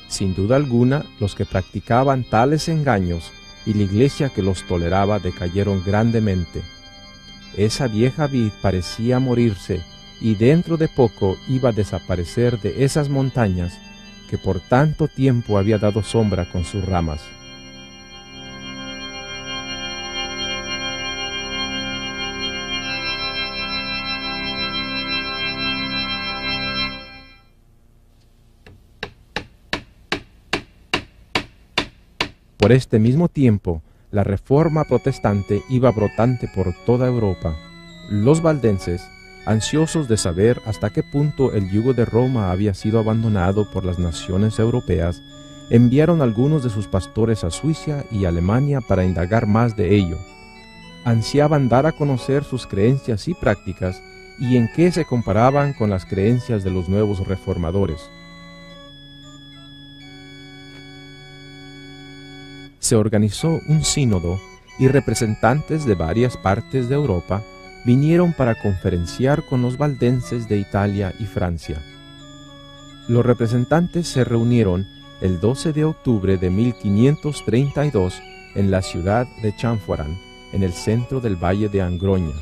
Sin duda alguna, los que practicaban tales engaños y la iglesia que los toleraba decayeron grandemente. Esa vieja vid parecía morirse y dentro de poco iba a desaparecer de esas montañas que por tanto tiempo había dado sombra con sus ramas. Por este mismo tiempo, la reforma protestante iba brotante por toda Europa. Los valdenses, ansiosos de saber hasta qué punto el yugo de Roma había sido abandonado por las naciones europeas, enviaron algunos de sus pastores a Suiza y Alemania para indagar más de ello. Ansiaban dar a conocer sus creencias y prácticas y en qué se comparaban con las creencias de los nuevos reformadores. Se organizó un sínodo y representantes de varias partes de Europa vinieron para conferenciar con los valdenses de Italia y Francia. Los representantes se reunieron el 12 de octubre de 1532 en la ciudad de Chanfouran, en el centro del valle de Angroña.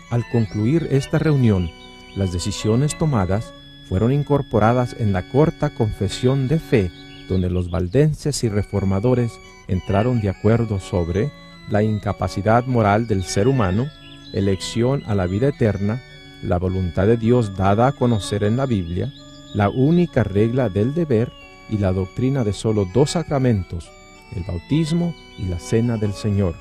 Al concluir esta reunión, las decisiones tomadas fueron incorporadas en la corta confesión de fe, donde los valdenses y reformadores entraron de acuerdo sobre la incapacidad moral del ser humano, elección a la vida eterna, la voluntad de Dios dada a conocer en la Biblia, la única regla del deber y la doctrina de solo dos sacramentos, el bautismo y la cena del Señor.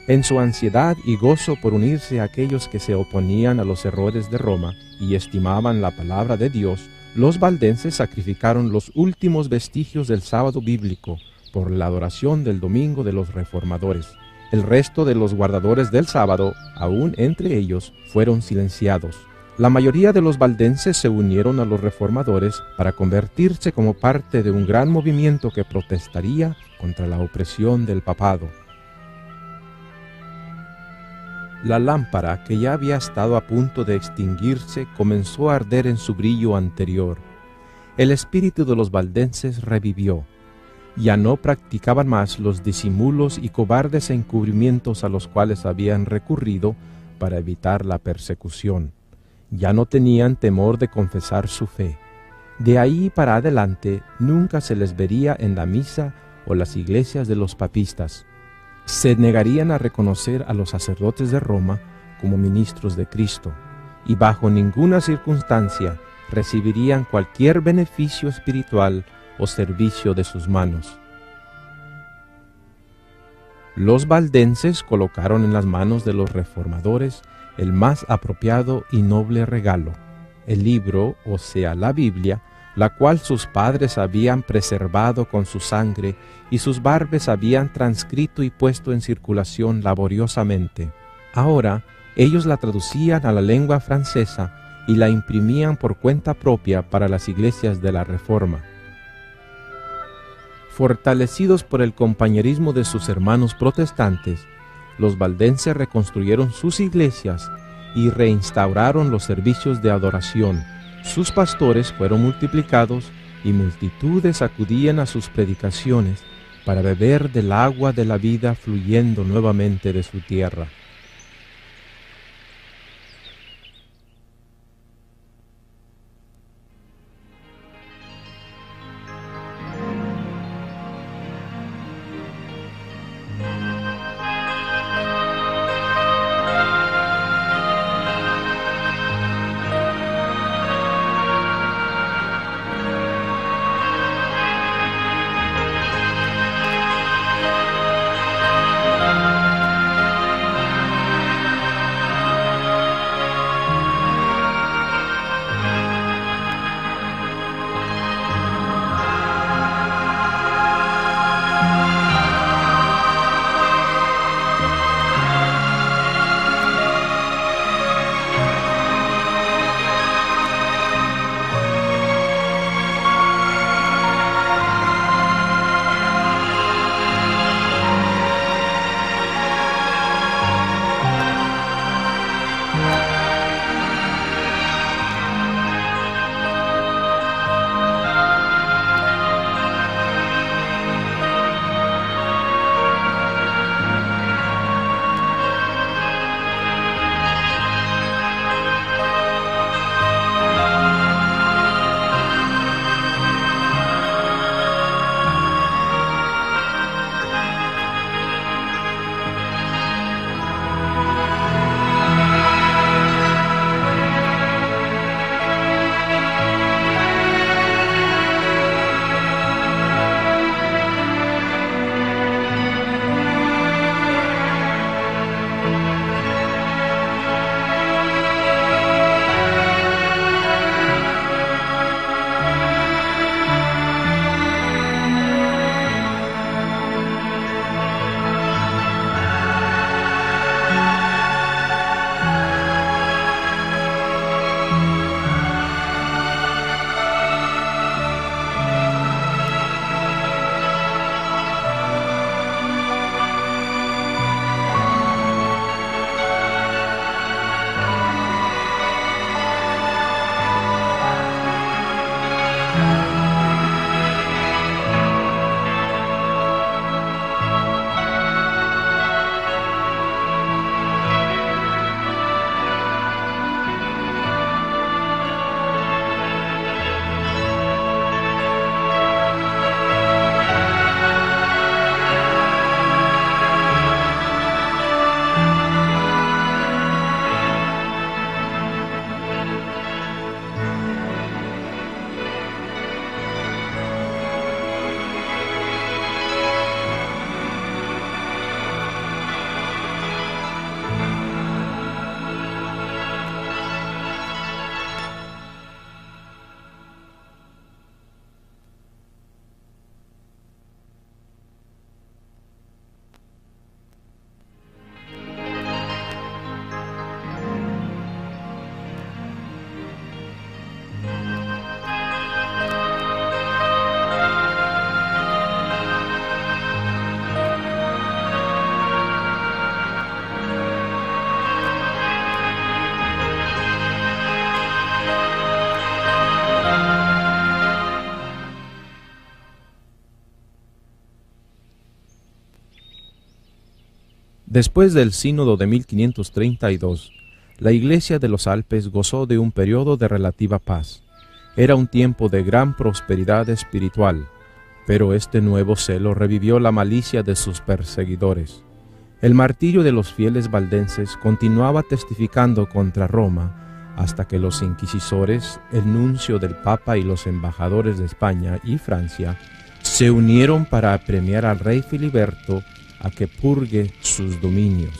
En su ansiedad y gozo por unirse a aquellos que se oponían a los errores de Roma y estimaban la palabra de Dios, los valdenses sacrificaron los últimos vestigios del sábado bíblico por la adoración del domingo de los reformadores. El resto de los guardadores del sábado, aún entre ellos, fueron silenciados. La mayoría de los valdenses se unieron a los reformadores para convertirse como parte de un gran movimiento que protestaría contra la opresión del papado. La lámpara, que ya había estado a punto de extinguirse, comenzó a arder en su brillo anterior. El espíritu de los valdenses revivió. Ya no practicaban más los disimulos y cobardes encubrimientos a los cuales habían recurrido para evitar la persecución. Ya no tenían temor de confesar su fe. De ahí para adelante nunca se les vería en la misa o las iglesias de los papistas. Se negarían a reconocer a los sacerdotes de Roma como ministros de Cristo, y bajo ninguna circunstancia recibirían cualquier beneficio espiritual o servicio de sus manos. Los valdenses colocaron en las manos de los reformadores el más apropiado y noble regalo, el libro, o sea, la Biblia, la cual sus padres habían preservado con su sangre y sus barbes habían transcrito y puesto en circulación laboriosamente. Ahora ellos la traducían a la lengua francesa y la imprimían por cuenta propia para las iglesias de la Reforma. Fortalecidos por el compañerismo de sus hermanos protestantes, los valdenses reconstruyeron sus iglesias y reinstauraron los servicios de adoración. Sus pastores fueron multiplicados y multitudes acudían a sus predicaciones para beber del agua de la vida fluyendo nuevamente de su tierra. Después del sínodo de 1532, la Iglesia de los Alpes gozó de un periodo de relativa paz. Era un tiempo de gran prosperidad espiritual, pero este nuevo celo revivió la malicia de sus perseguidores. El martirio de los fieles valdenses continuaba testificando contra Roma hasta que los inquisidores, el nuncio del Papa y los embajadores de España y Francia se unieron para apremiar al rey Filiberto a que purgue sus dominios.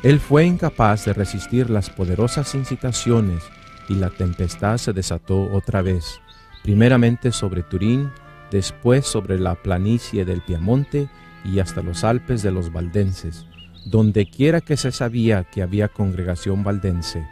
Él fue incapaz de resistir las poderosas incitaciones y la tempestad se desató otra vez, primeramente sobre Turín, después sobre la planicie del Piamonte y hasta los Alpes de los valdenses, donde quiera que se sabía que había congregación valdense.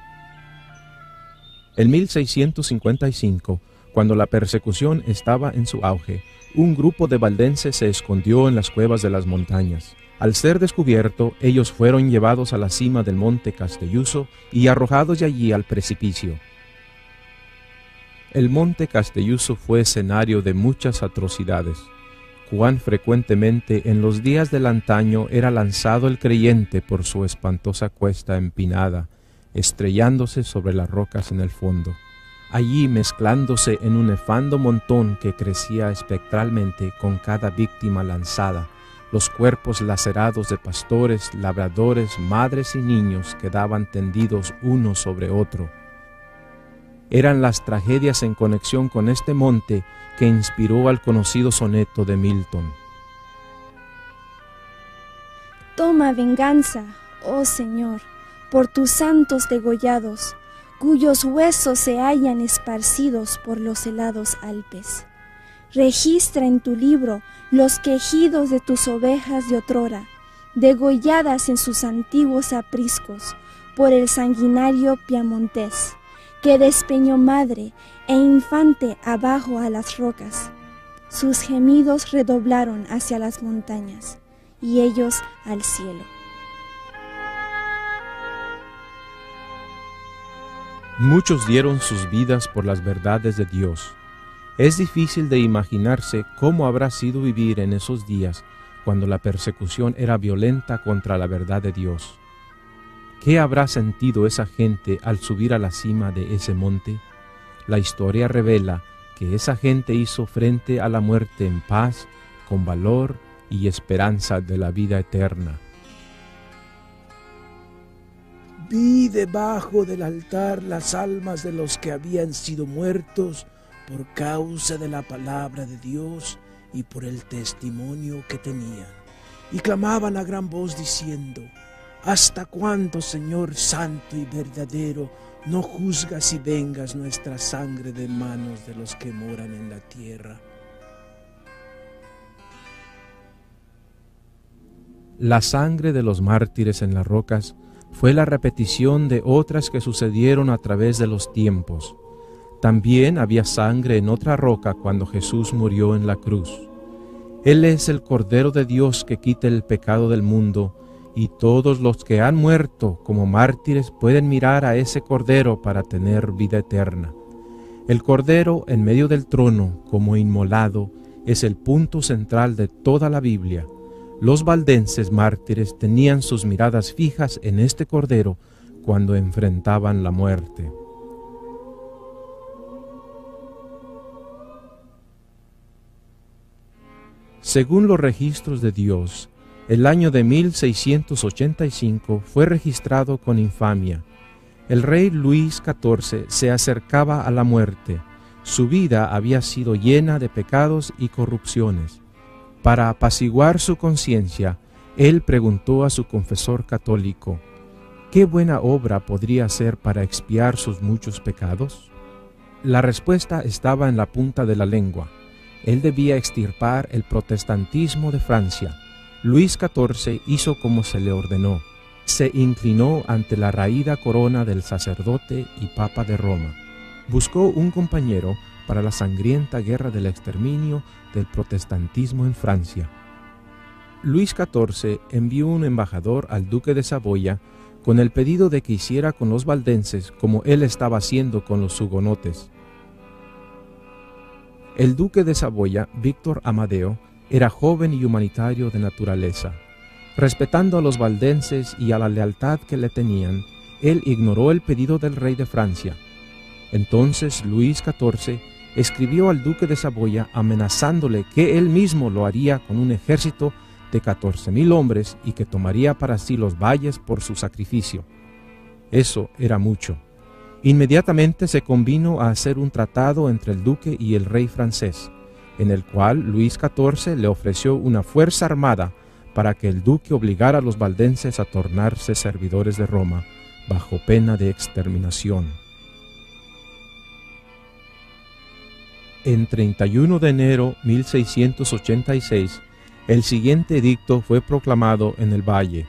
En 1655, cuando la persecución estaba en su auge, un grupo de valdenses se escondió en las cuevas de las montañas. Al ser descubierto, ellos fueron llevados a la cima del monte Castelluso y arrojados de allí al precipicio. El monte Castelluso fue escenario de muchas atrocidades. Cuán frecuentemente en los días del antaño era lanzado el creyente por su espantosa cuesta empinada, estrellándose sobre las rocas en el fondo. Allí mezclándose en un nefando montón que crecía espectralmente con cada víctima lanzada, los cuerpos lacerados de pastores, labradores, madres y niños quedaban tendidos uno sobre otro. Eran las tragedias en conexión con este monte que inspiró al conocido soneto de Milton. Toma venganza, oh Señor, por tus santos degollados, cuyos huesos se hallan esparcidos por los helados Alpes. Registra en tu libro los quejidos de tus ovejas de otrora, degolladas en sus antiguos apriscos por el sanguinario piamontés, que despeñó madre e infante abajo a las rocas. Sus gemidos redoblaron hacia las montañas, y ellos al cielo. Muchos dieron sus vidas por las verdades de Dios. Es difícil de imaginarse cómo habrá sido vivir en esos días cuando la persecución era violenta contra la verdad de Dios. ¿Qué habrá sentido esa gente al subir a la cima de ese monte? La historia revela que esa gente hizo frente a la muerte en paz, con valor y esperanza de la vida eterna. Vi debajo del altar las almas de los que habían sido muertos por causa de la palabra de Dios y por el testimonio que tenían. Y clamaban a gran voz diciendo: ¿hasta cuándo, Señor santo y verdadero, no juzgas y vengas nuestra sangre de manos de los que moran en la tierra? La sangre de los mártires en las rocas fue la repetición de otras que sucedieron a través de los tiempos. También había sangre en otra roca cuando Jesús murió en la cruz. Él es el Cordero de Dios que quita el pecado del mundo, y todos los que han muerto como mártires pueden mirar a ese Cordero para tener vida eterna. El Cordero en medio del trono, como inmolado, es el punto central de toda la Biblia. Los valdenses mártires tenían sus miradas fijas en este Cordero cuando enfrentaban la muerte. Según los registros de Dios, el año de 1685 fue registrado con infamia. El rey Luis XIV se acercaba a la muerte. Su vida había sido llena de pecados y corrupciones. Para apaciguar su conciencia, él preguntó a su confesor católico: ¿qué buena obra podría hacer para expiar sus muchos pecados? La respuesta estaba en la punta de la lengua. Él debía extirpar el protestantismo de Francia. Luis XIV hizo como se le ordenó. Se inclinó ante la raída corona del sacerdote y papa de Roma. Buscó un compañero para la sangrienta guerra del exterminio del protestantismo en Francia. Luis XIV envió un embajador al duque de Saboya con el pedido de que hiciera con los valdenses como él estaba haciendo con los hugonotes. El duque de Saboya, Víctor Amadeo, era joven y humanitario de naturaleza. Respetando a los valdenses y a la lealtad que le tenían, él ignoró el pedido del rey de Francia. Entonces Luis XIV escribió al duque de Saboya amenazándole que él mismo lo haría con un ejército de 14,000 hombres y que tomaría para sí los valles por su sacrificio. Eso era mucho. Inmediatamente se convino a hacer un tratado entre el duque y el rey francés, en el cual Luis XIV le ofreció una fuerza armada para que el duque obligara a los valdenses a tornarse servidores de Roma, bajo pena de exterminación. En 31 de enero 1686, el siguiente edicto fue proclamado en el valle.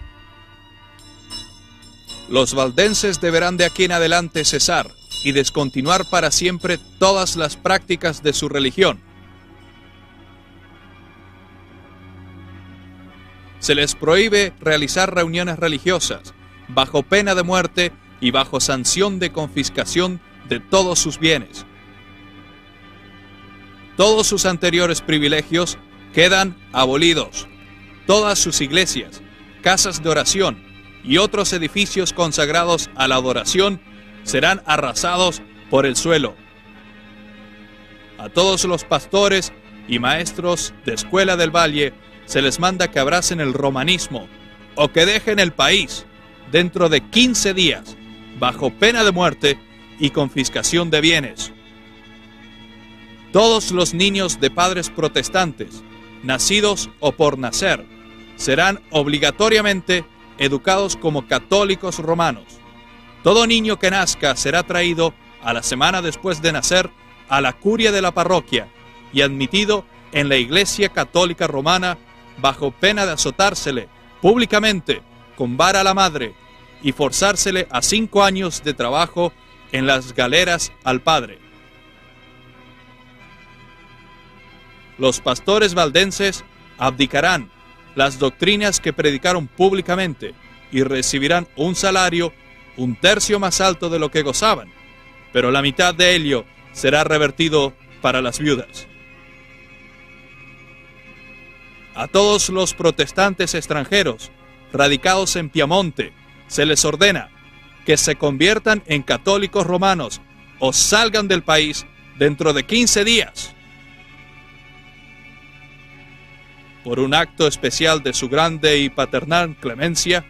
Los valdenses deberán de aquí en adelante cesar y descontinuar para siempre todas las prácticas de su religión. Se les prohíbe realizar reuniones religiosas, bajo pena de muerte y bajo sanción de confiscación de todos sus bienes. Todos sus anteriores privilegios quedan abolidos. Todas sus iglesias, casas de oración y otros edificios consagrados a la adoración serán arrasados por el suelo. A todos los pastores y maestros de escuela del valle se les manda que abracen el romanismo o que dejen el país dentro de 15 días, bajo pena de muerte y confiscación de bienes. Todos los niños de padres protestantes, nacidos o por nacer, serán obligatoriamente educados como católicos romanos. Todo niño que nazca será traído a la semana después de nacer a la curia de la parroquia y admitido en la Iglesia Católica Romana bajo pena de azotársele públicamente con vara a la madre y forzársele a 5 años de trabajo en las galeras al padre. Los pastores valdenses abdicarán las doctrinas que predicaron públicamente y recibirán un salario 1/3 más alto de lo que gozaban, pero la mitad de ello será revertido para las viudas. A todos los protestantes extranjeros radicados en Piamonte se les ordena que se conviertan en católicos romanos o salgan del país dentro de 15 días. Por un acto especial de su grande y paternal clemencia,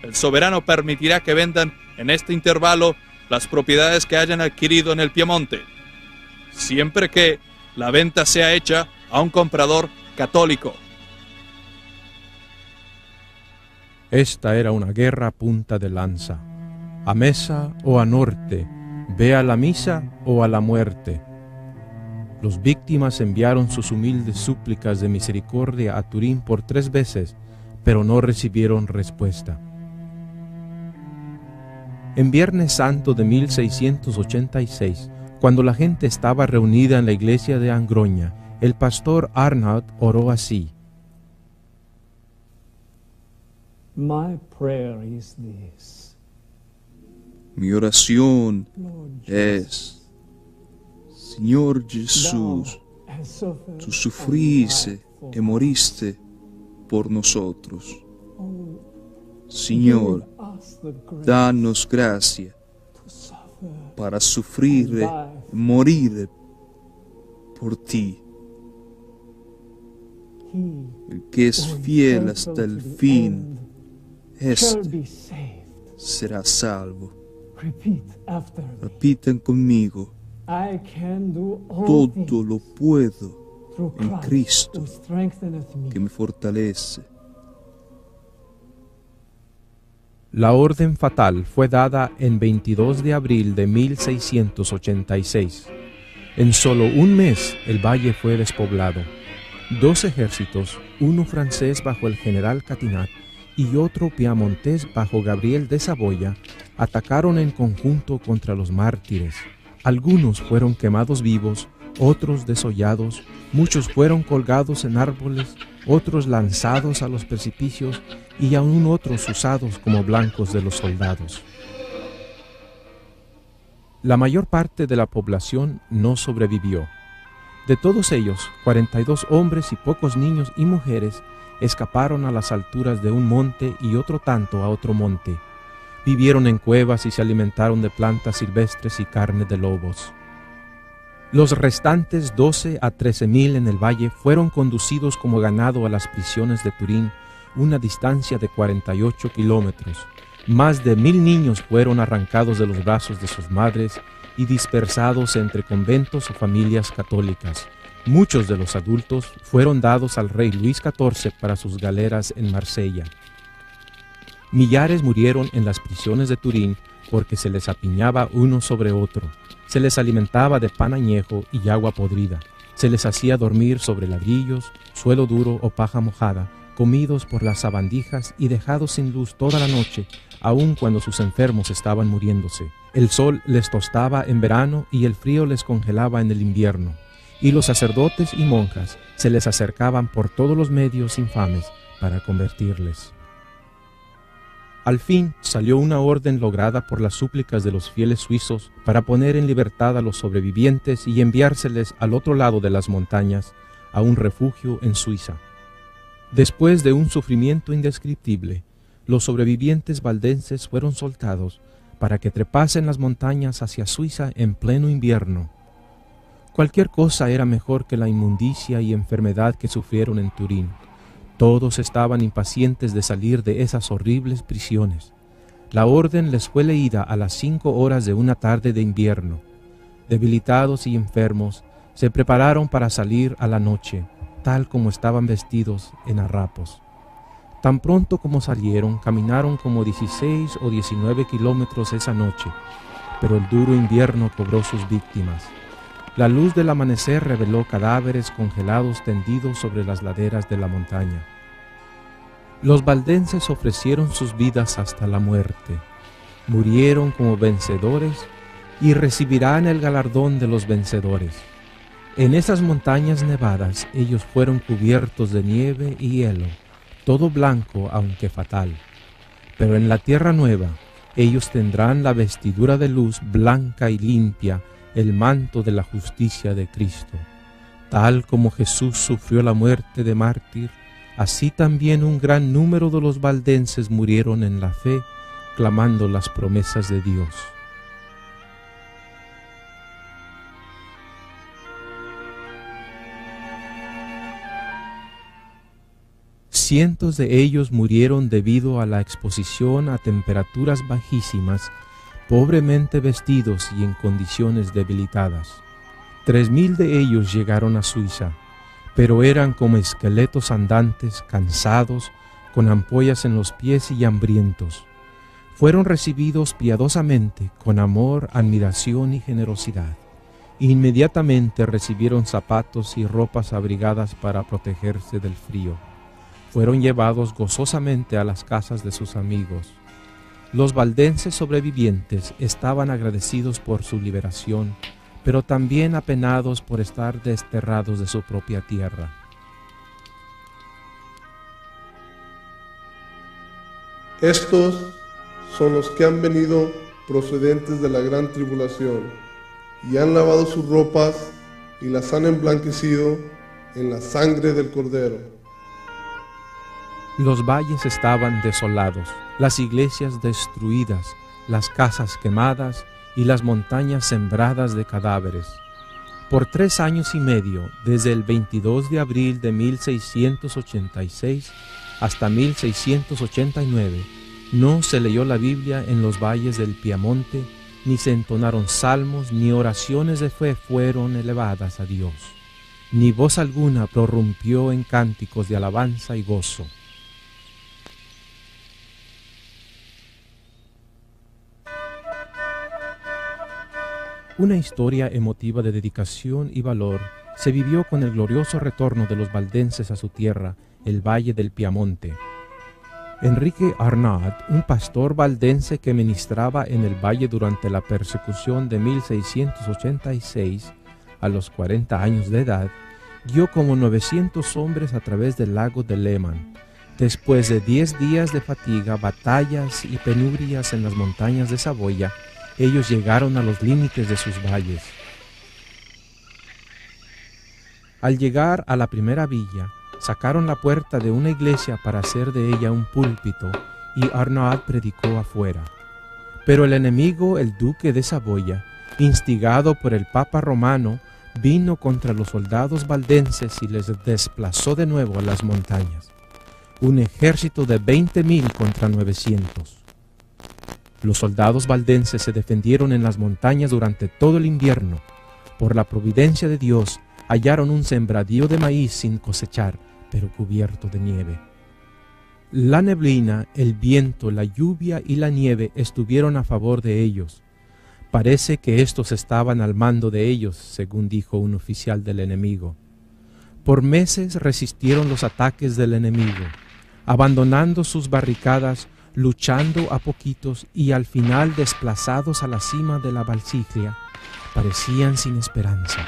el soberano permitirá que vendan en este intervalo las propiedades que hayan adquirido en el Piemonte, siempre que la venta sea hecha a un comprador católico. Esta era una guerra a punta de lanza. A mesa o a norte, ve a la misa o a la muerte. Los víctimas enviaron sus humildes súplicas de misericordia a Turín por 3 veces, pero no recibieron respuesta. En Viernes Santo de 1686, cuando la gente estaba reunida en la iglesia de Angroña, el pastor Arnaud oró así: Mi oración es: Señor Jesús, tú sufriste y moriste por nosotros. Señor, danos gracia para sufrir y morir por ti. El que es fiel hasta el fin, este será salvo. Repitan conmigo: todo lo puedo en Cristo que me fortalece. La orden fatal fue dada en 22 de abril de 1686. En solo un mes el valle fue despoblado. 2 ejércitos, uno francés bajo el general Catinat y otro piamontés bajo Gabriel de Saboya, atacaron en conjunto contra los mártires. Algunos fueron quemados vivos, otros desollados, muchos fueron colgados en árboles, otros lanzados a los precipicios y aún otros usados como blancos de los soldados. La mayor parte de la población no sobrevivió. De todos ellos, 42 hombres y pocos niños y mujeres escaparon a las alturas de un monte y otro tanto a otro monte. Vivieron en cuevas y se alimentaron de plantas silvestres y carne de lobos. Los restantes 12 a 13,000 en el valle fueron conducidos como ganado a las prisiones de Turín, una distancia de 48 kilómetros. Más de 1,000 niños fueron arrancados de los brazos de sus madres y dispersados entre conventos o familias católicas. Muchos de los adultos fueron dados al rey Luis XIV para sus galeras en Marsella. Millares murieron en las prisiones de Turín porque se les apiñaba uno sobre otro. Se les alimentaba de pan añejo y agua podrida. Se les hacía dormir sobre ladrillos, suelo duro o paja mojada, comidos por las sabandijas y dejados sin luz toda la noche, aun cuando sus enfermos estaban muriéndose. El sol les tostaba en verano y el frío les congelaba en el invierno. Y los sacerdotes y monjas se les acercaban por todos los medios infames para convertirles. Al fin salió una orden lograda por las súplicas de los fieles suizos para poner en libertad a los sobrevivientes y enviárseles al otro lado de las montañas, a un refugio en Suiza. Después de un sufrimiento indescriptible, los sobrevivientes valdenses fueron soltados para que trepasen las montañas hacia Suiza en pleno invierno. Cualquier cosa era mejor que la inmundicia y enfermedad que sufrieron en Turín. Todos estaban impacientes de salir de esas horribles prisiones. La orden les fue leída a las 5 horas de una tarde de invierno. Debilitados y enfermos, se prepararon para salir a la noche, tal como estaban vestidos en harapos. Tan pronto como salieron, caminaron como 16 o 19 kilómetros esa noche, pero el duro invierno cobró sus víctimas. La luz del amanecer reveló cadáveres congelados tendidos sobre las laderas de la montaña. Los valdenses ofrecieron sus vidas hasta la muerte. Murieron como vencedores y recibirán el galardón de los vencedores. En esas montañas nevadas ellos fueron cubiertos de nieve y hielo, todo blanco aunque fatal. Pero en la tierra nueva ellos tendrán la vestidura de luz blanca y limpia, el manto de la justicia de Cristo. Tal como Jesús sufrió la muerte de mártir, así también un gran número de los valdenses murieron en la fe, clamando las promesas de Dios. Cientos de ellos murieron debido a la exposición a temperaturas bajísimas, pobremente vestidos y en condiciones debilitadas. 3,000 de ellos llegaron a Suiza, pero eran como esqueletos andantes, cansados, con ampollas en los pies y hambrientos. Fueron recibidos piadosamente, con amor, admiración y generosidad. Inmediatamente recibieron zapatos y ropas abrigadas para protegerse del frío. Fueron llevados gozosamente a las casas de sus amigos. Los valdenses sobrevivientes estaban agradecidos por su liberación, pero también apenados por estar desterrados de su propia tierra. Estos son los que han venido procedentes de la gran tribulación, y han lavado sus ropas y las han emblanquecido en la sangre del Cordero. Los valles estaban desolados, las iglesias destruidas, las casas quemadas y las montañas sembradas de cadáveres. Por 3 años y medio, desde el 22 de abril de 1686 hasta 1689, no se leyó la Biblia en los valles del Piamonte, ni se entonaron salmos, ni oraciones de fe fueron elevadas a Dios, ni voz alguna prorrumpió en cánticos de alabanza y gozo. Una historia emotiva de dedicación y valor se vivió con el glorioso retorno de los valdenses a su tierra, el Valle del Piamonte. Enrique Arnaud, un pastor valdense que ministraba en el valle durante la persecución de 1686, a los 40 años de edad, guió como 900 hombres a través del lago de Leman. Después de 10 días de fatiga, batallas y penurias en las montañas de Saboya, ellos llegaron a los límites de sus valles. Al llegar a la primera villa, Sacaron la puerta de una iglesia para hacer de ella un púlpito, y Arnaud predicó afuera. Pero el enemigo, el duque de Saboya, instigado por el Papa romano, vino contra los soldados valdenses y les desplazó de nuevo a las montañas. Un ejército de 20,000 contra 900. Los soldados valdenses se defendieron en las montañas durante todo el invierno. Por la providencia de Dios, hallaron un sembradío de maíz sin cosechar, pero cubierto de nieve. La neblina, el viento, la lluvia y la nieve estuvieron a favor de ellos. Parece que estos estaban al mando de ellos, según dijo un oficial del enemigo. Por meses resistieron los ataques del enemigo, abandonando sus barricadas, luchando a poquitos y al final desplazados a la cima de la Valsiglia, parecían sin esperanza.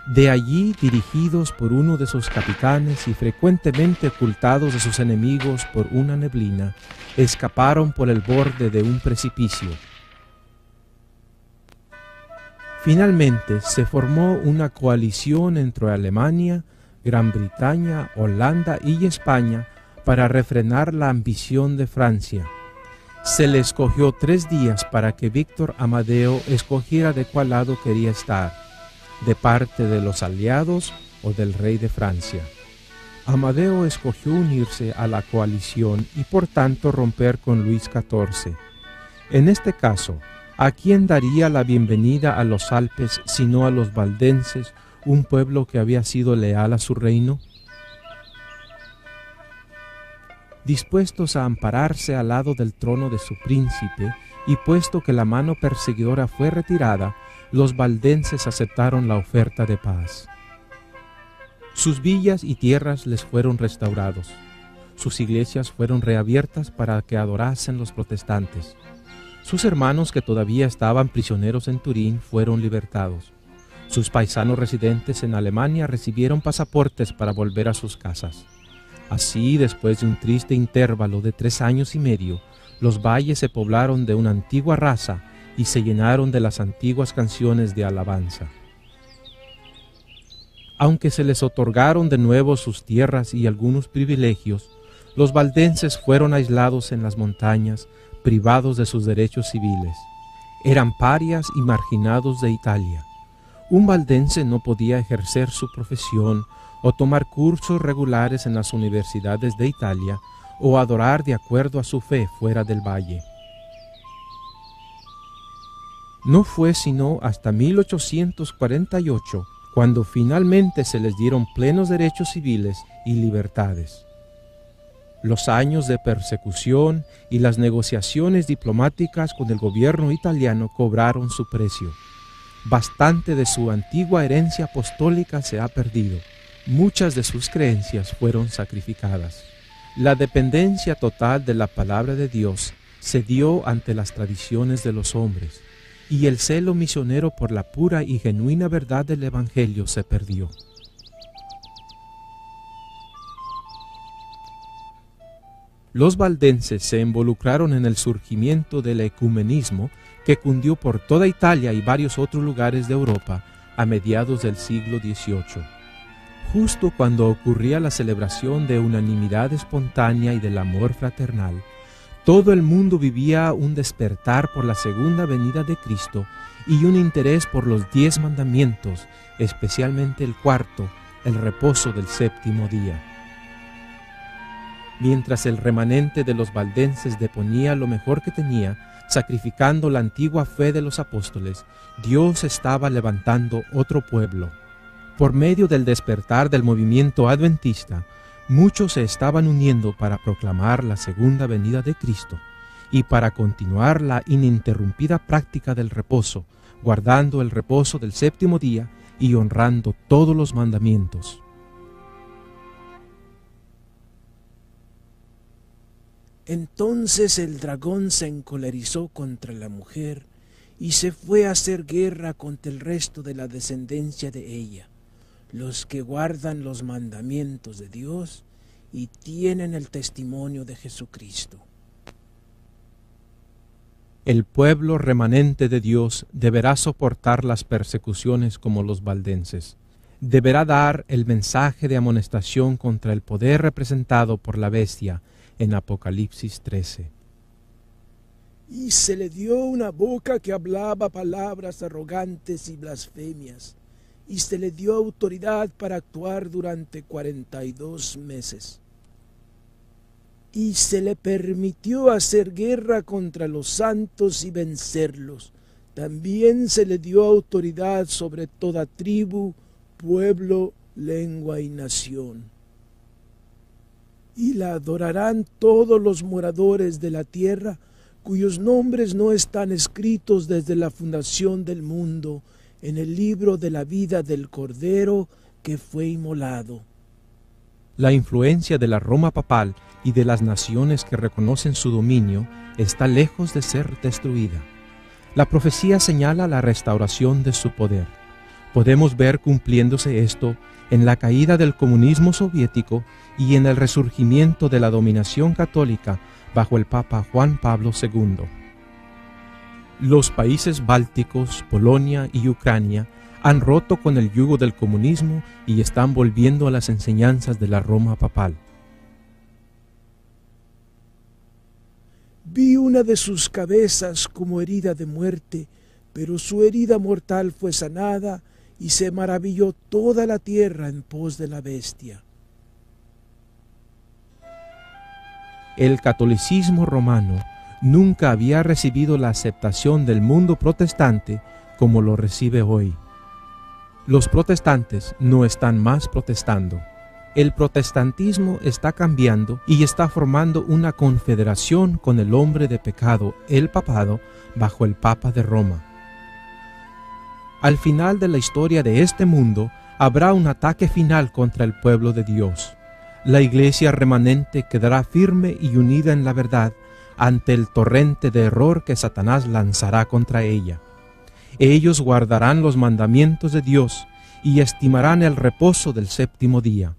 De allí, dirigidos por uno de sus capitanes y frecuentemente ocultados de sus enemigos por una neblina, escaparon por el borde de un precipicio. Finalmente se formó una coalición entre Alemania, Gran Bretaña, Holanda y España para refrenar la ambición de Francia. Se le escogió 3 días para que Víctor Amadeo escogiera de cuál lado quería estar, de parte de los aliados o del rey de Francia. Amadeo escogió unirse a la coalición y por tanto romper con Luis XIV. En este caso, ¿a quién daría la bienvenida a los Alpes sino a los valdenses, un pueblo que había sido leal a su reino? Dispuestos a ampararse al lado del trono de su príncipe, y puesto que la mano perseguidora fue retirada, los valdenses aceptaron la oferta de paz. Sus villas y tierras les fueron restaurados. Sus iglesias fueron reabiertas para que adorasen los protestantes. Sus hermanos que todavía estaban prisioneros en Turín fueron libertados. Sus paisanos residentes en Alemania recibieron pasaportes para volver a sus casas. Así, después de un triste intervalo de 3 años y medio, los valles se poblaron de una antigua raza y se llenaron de las antiguas canciones de alabanza. Aunque se les otorgaron de nuevo sus tierras y algunos privilegios, los valdenses fueron aislados en las montañas, privados de sus derechos civiles. Eran parias y marginados de Italia. Un valdense no podía ejercer su profesión o tomar cursos regulares en las universidades de Italia o adorar de acuerdo a su fe fuera del valle. No fue sino hasta 1848 cuando finalmente se les dieron plenos derechos civiles y libertades. Los años de persecución y las negociaciones diplomáticas con el gobierno italiano cobraron su precio. Bastante de su antigua herencia apostólica se ha perdido. Muchas de sus creencias fueron sacrificadas. La dependencia total de la palabra de Dios se dio ante las tradiciones de los hombres, y el celo misionero por la pura y genuina verdad del Evangelio se perdió. Los valdenses se involucraron en el surgimiento del ecumenismo que cundió por toda Italia y varios otros lugares de Europa a mediados del siglo XVIII. Justo cuando ocurría la celebración de unanimidad espontánea y del amor fraternal, todo el mundo vivía un despertar por la segunda venida de Cristo y un interés por los 10 mandamientos, especialmente el cuarto, el reposo del 7º día. Mientras el remanente de los valdenses deponía lo mejor que tenía, sacrificando la antigua fe de los apóstoles, Dios estaba levantando otro pueblo. Por medio del despertar del movimiento adventista, muchos se estaban uniendo para proclamar la segunda venida de Cristo y para continuar la ininterrumpida práctica del reposo, guardando el reposo del 7º día y honrando todos los mandamientos. Entonces el dragón se encolerizó contra la mujer y se fue a hacer guerra contra el resto de la descendencia de ella, los que guardan los mandamientos de Dios y tienen el testimonio de Jesucristo. El pueblo remanente de Dios deberá soportar las persecuciones como los valdenses. deberá dar el mensaje de amonestación contra el poder representado por la bestia en Apocalipsis 13. Y se le dio una boca que hablaba palabras arrogantes y blasfemias, y se le dio autoridad para actuar durante 42 meses. Y se le permitió hacer guerra contra los santos y vencerlos. También se le dio autoridad sobre toda tribu, pueblo, lengua y nación. Y la adorarán todos los moradores de la tierra, cuyos nombres no están escritos desde la fundación del mundo en el libro de la vida del Cordero que fue inmolado. La influencia de la Roma papal y de las naciones que reconocen su dominio está lejos de ser destruida. La profecía señala la restauración de su poder. Podemos ver cumpliéndose esto en la caída del comunismo soviético y en el resurgimiento de la dominación católica bajo el Papa Juan Pablo II. Los países bálticos, Polonia y Ucrania han roto con el yugo del comunismo y están volviendo a las enseñanzas de la Roma papal. Vi una de sus cabezas como herida de muerte, pero su herida mortal fue sanada y se maravilló toda la tierra en pos de la bestia. El catolicismo romano nunca había recibido la aceptación del mundo protestante como lo recibe hoy. Los protestantes no están más protestando. El protestantismo está cambiando y está formando una confederación con el hombre de pecado, el papado, bajo el Papa de Roma. Al final de la historia de este mundo, habrá un ataque final contra el pueblo de Dios. La iglesia remanente quedará firme y unida en la verdad ante el torrente de error que Satanás lanzará contra ella. Ellos guardarán los mandamientos de Dios y estimarán el reposo del séptimo día.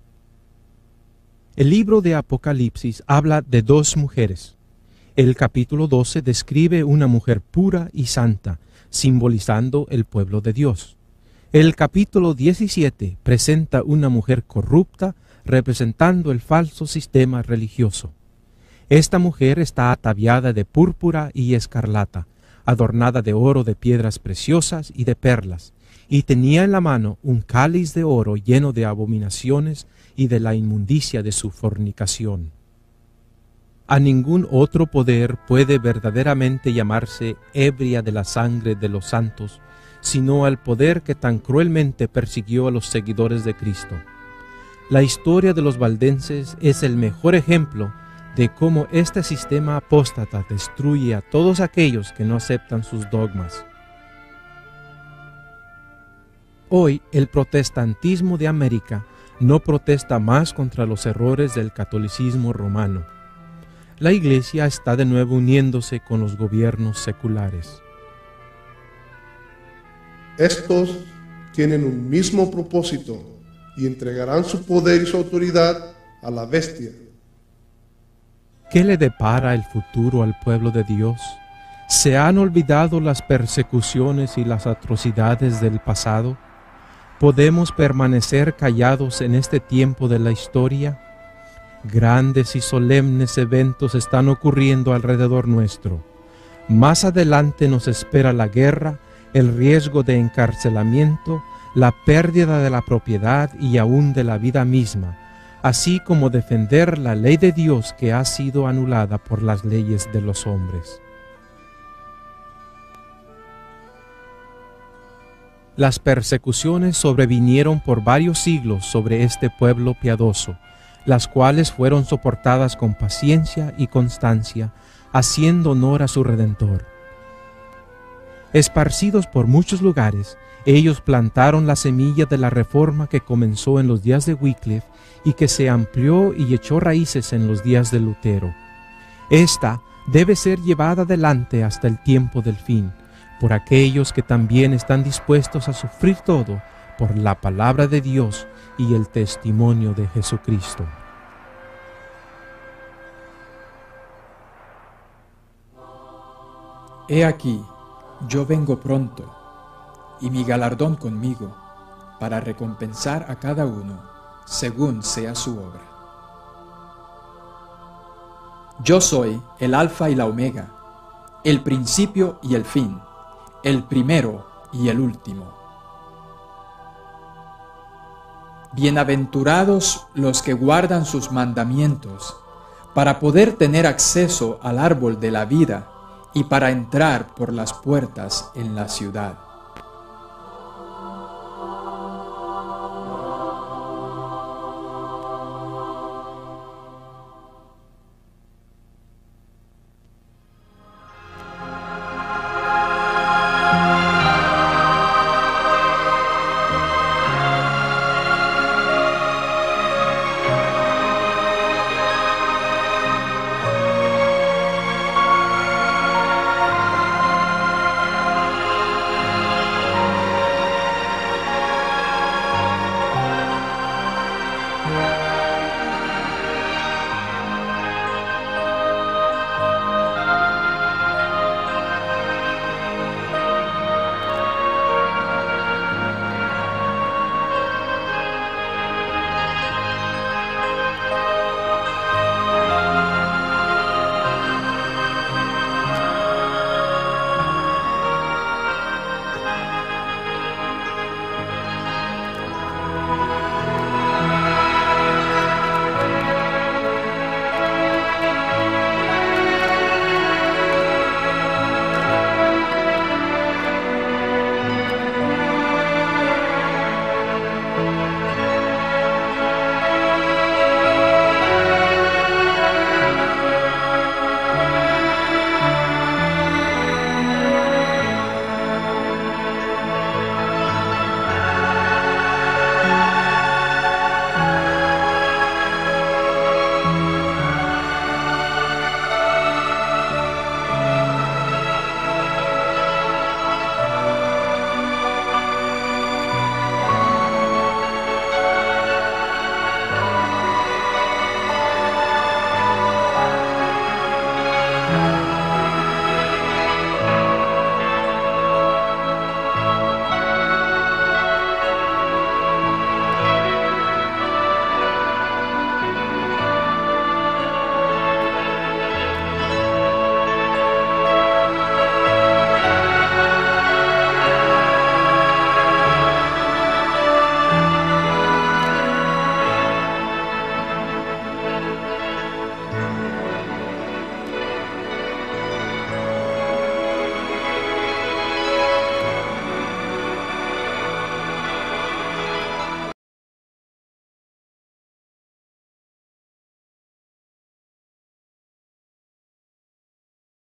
El libro de Apocalipsis habla de dos mujeres. El capítulo 12 describe una mujer pura y santa, simbolizando el pueblo de Dios. El capítulo 17 presenta una mujer corrupta, representando el falso sistema religioso. Esta mujer está ataviada de púrpura y escarlata, adornada de oro, de piedras preciosas y de perlas, y tenía en la mano un cáliz de oro lleno de abominaciones y de la inmundicia de su fornicación. A ningún otro poder puede verdaderamente llamarse ebria de la sangre de los santos, sino al poder que tan cruelmente persiguió a los seguidores de Cristo. La historia de los valdenses es el mejor ejemplo de cómo este sistema apóstata destruye a todos aquellos que no aceptan sus dogmas. Hoy el protestantismo de América no protesta más contra los errores del catolicismo romano. La Iglesia está de nuevo uniéndose con los gobiernos seculares. Estos tienen un mismo propósito y entregarán su poder y su autoridad a la bestia. ¿Qué le depara el futuro al pueblo de Dios? ¿Se han olvidado las persecuciones y las atrocidades del pasado? ¿Podemos permanecer callados en este tiempo de la historia? Grandes y solemnes eventos están ocurriendo alrededor nuestro. Más adelante nos espera la guerra, el riesgo de encarcelamiento, la pérdida de la propiedad y aún de la vida misma, así como defender la ley de Dios que ha sido anulada por las leyes de los hombres. Las persecuciones sobrevinieron por varios siglos sobre este pueblo piadoso, las cuales fueron soportadas con paciencia y constancia, haciendo honor a su Redentor. Esparcidos por muchos lugares, ellos plantaron la semilla de la reforma que comenzó en los días de Wycliffe y que se amplió y echó raíces en los días de Lutero. Esta debe ser llevada adelante hasta el tiempo del fin, por aquellos que también están dispuestos a sufrir todo por la palabra de Dios y el testimonio de Jesucristo. He aquí, yo vengo pronto, y mi galardón conmigo, para recompensar a cada uno según sea su obra. Yo soy el Alfa y la Omega, el principio y el fin, el primero y el último. Bienaventurados los que guardan sus mandamientos, para poder tener acceso al árbol de la vida y para entrar por las puertas en la ciudad.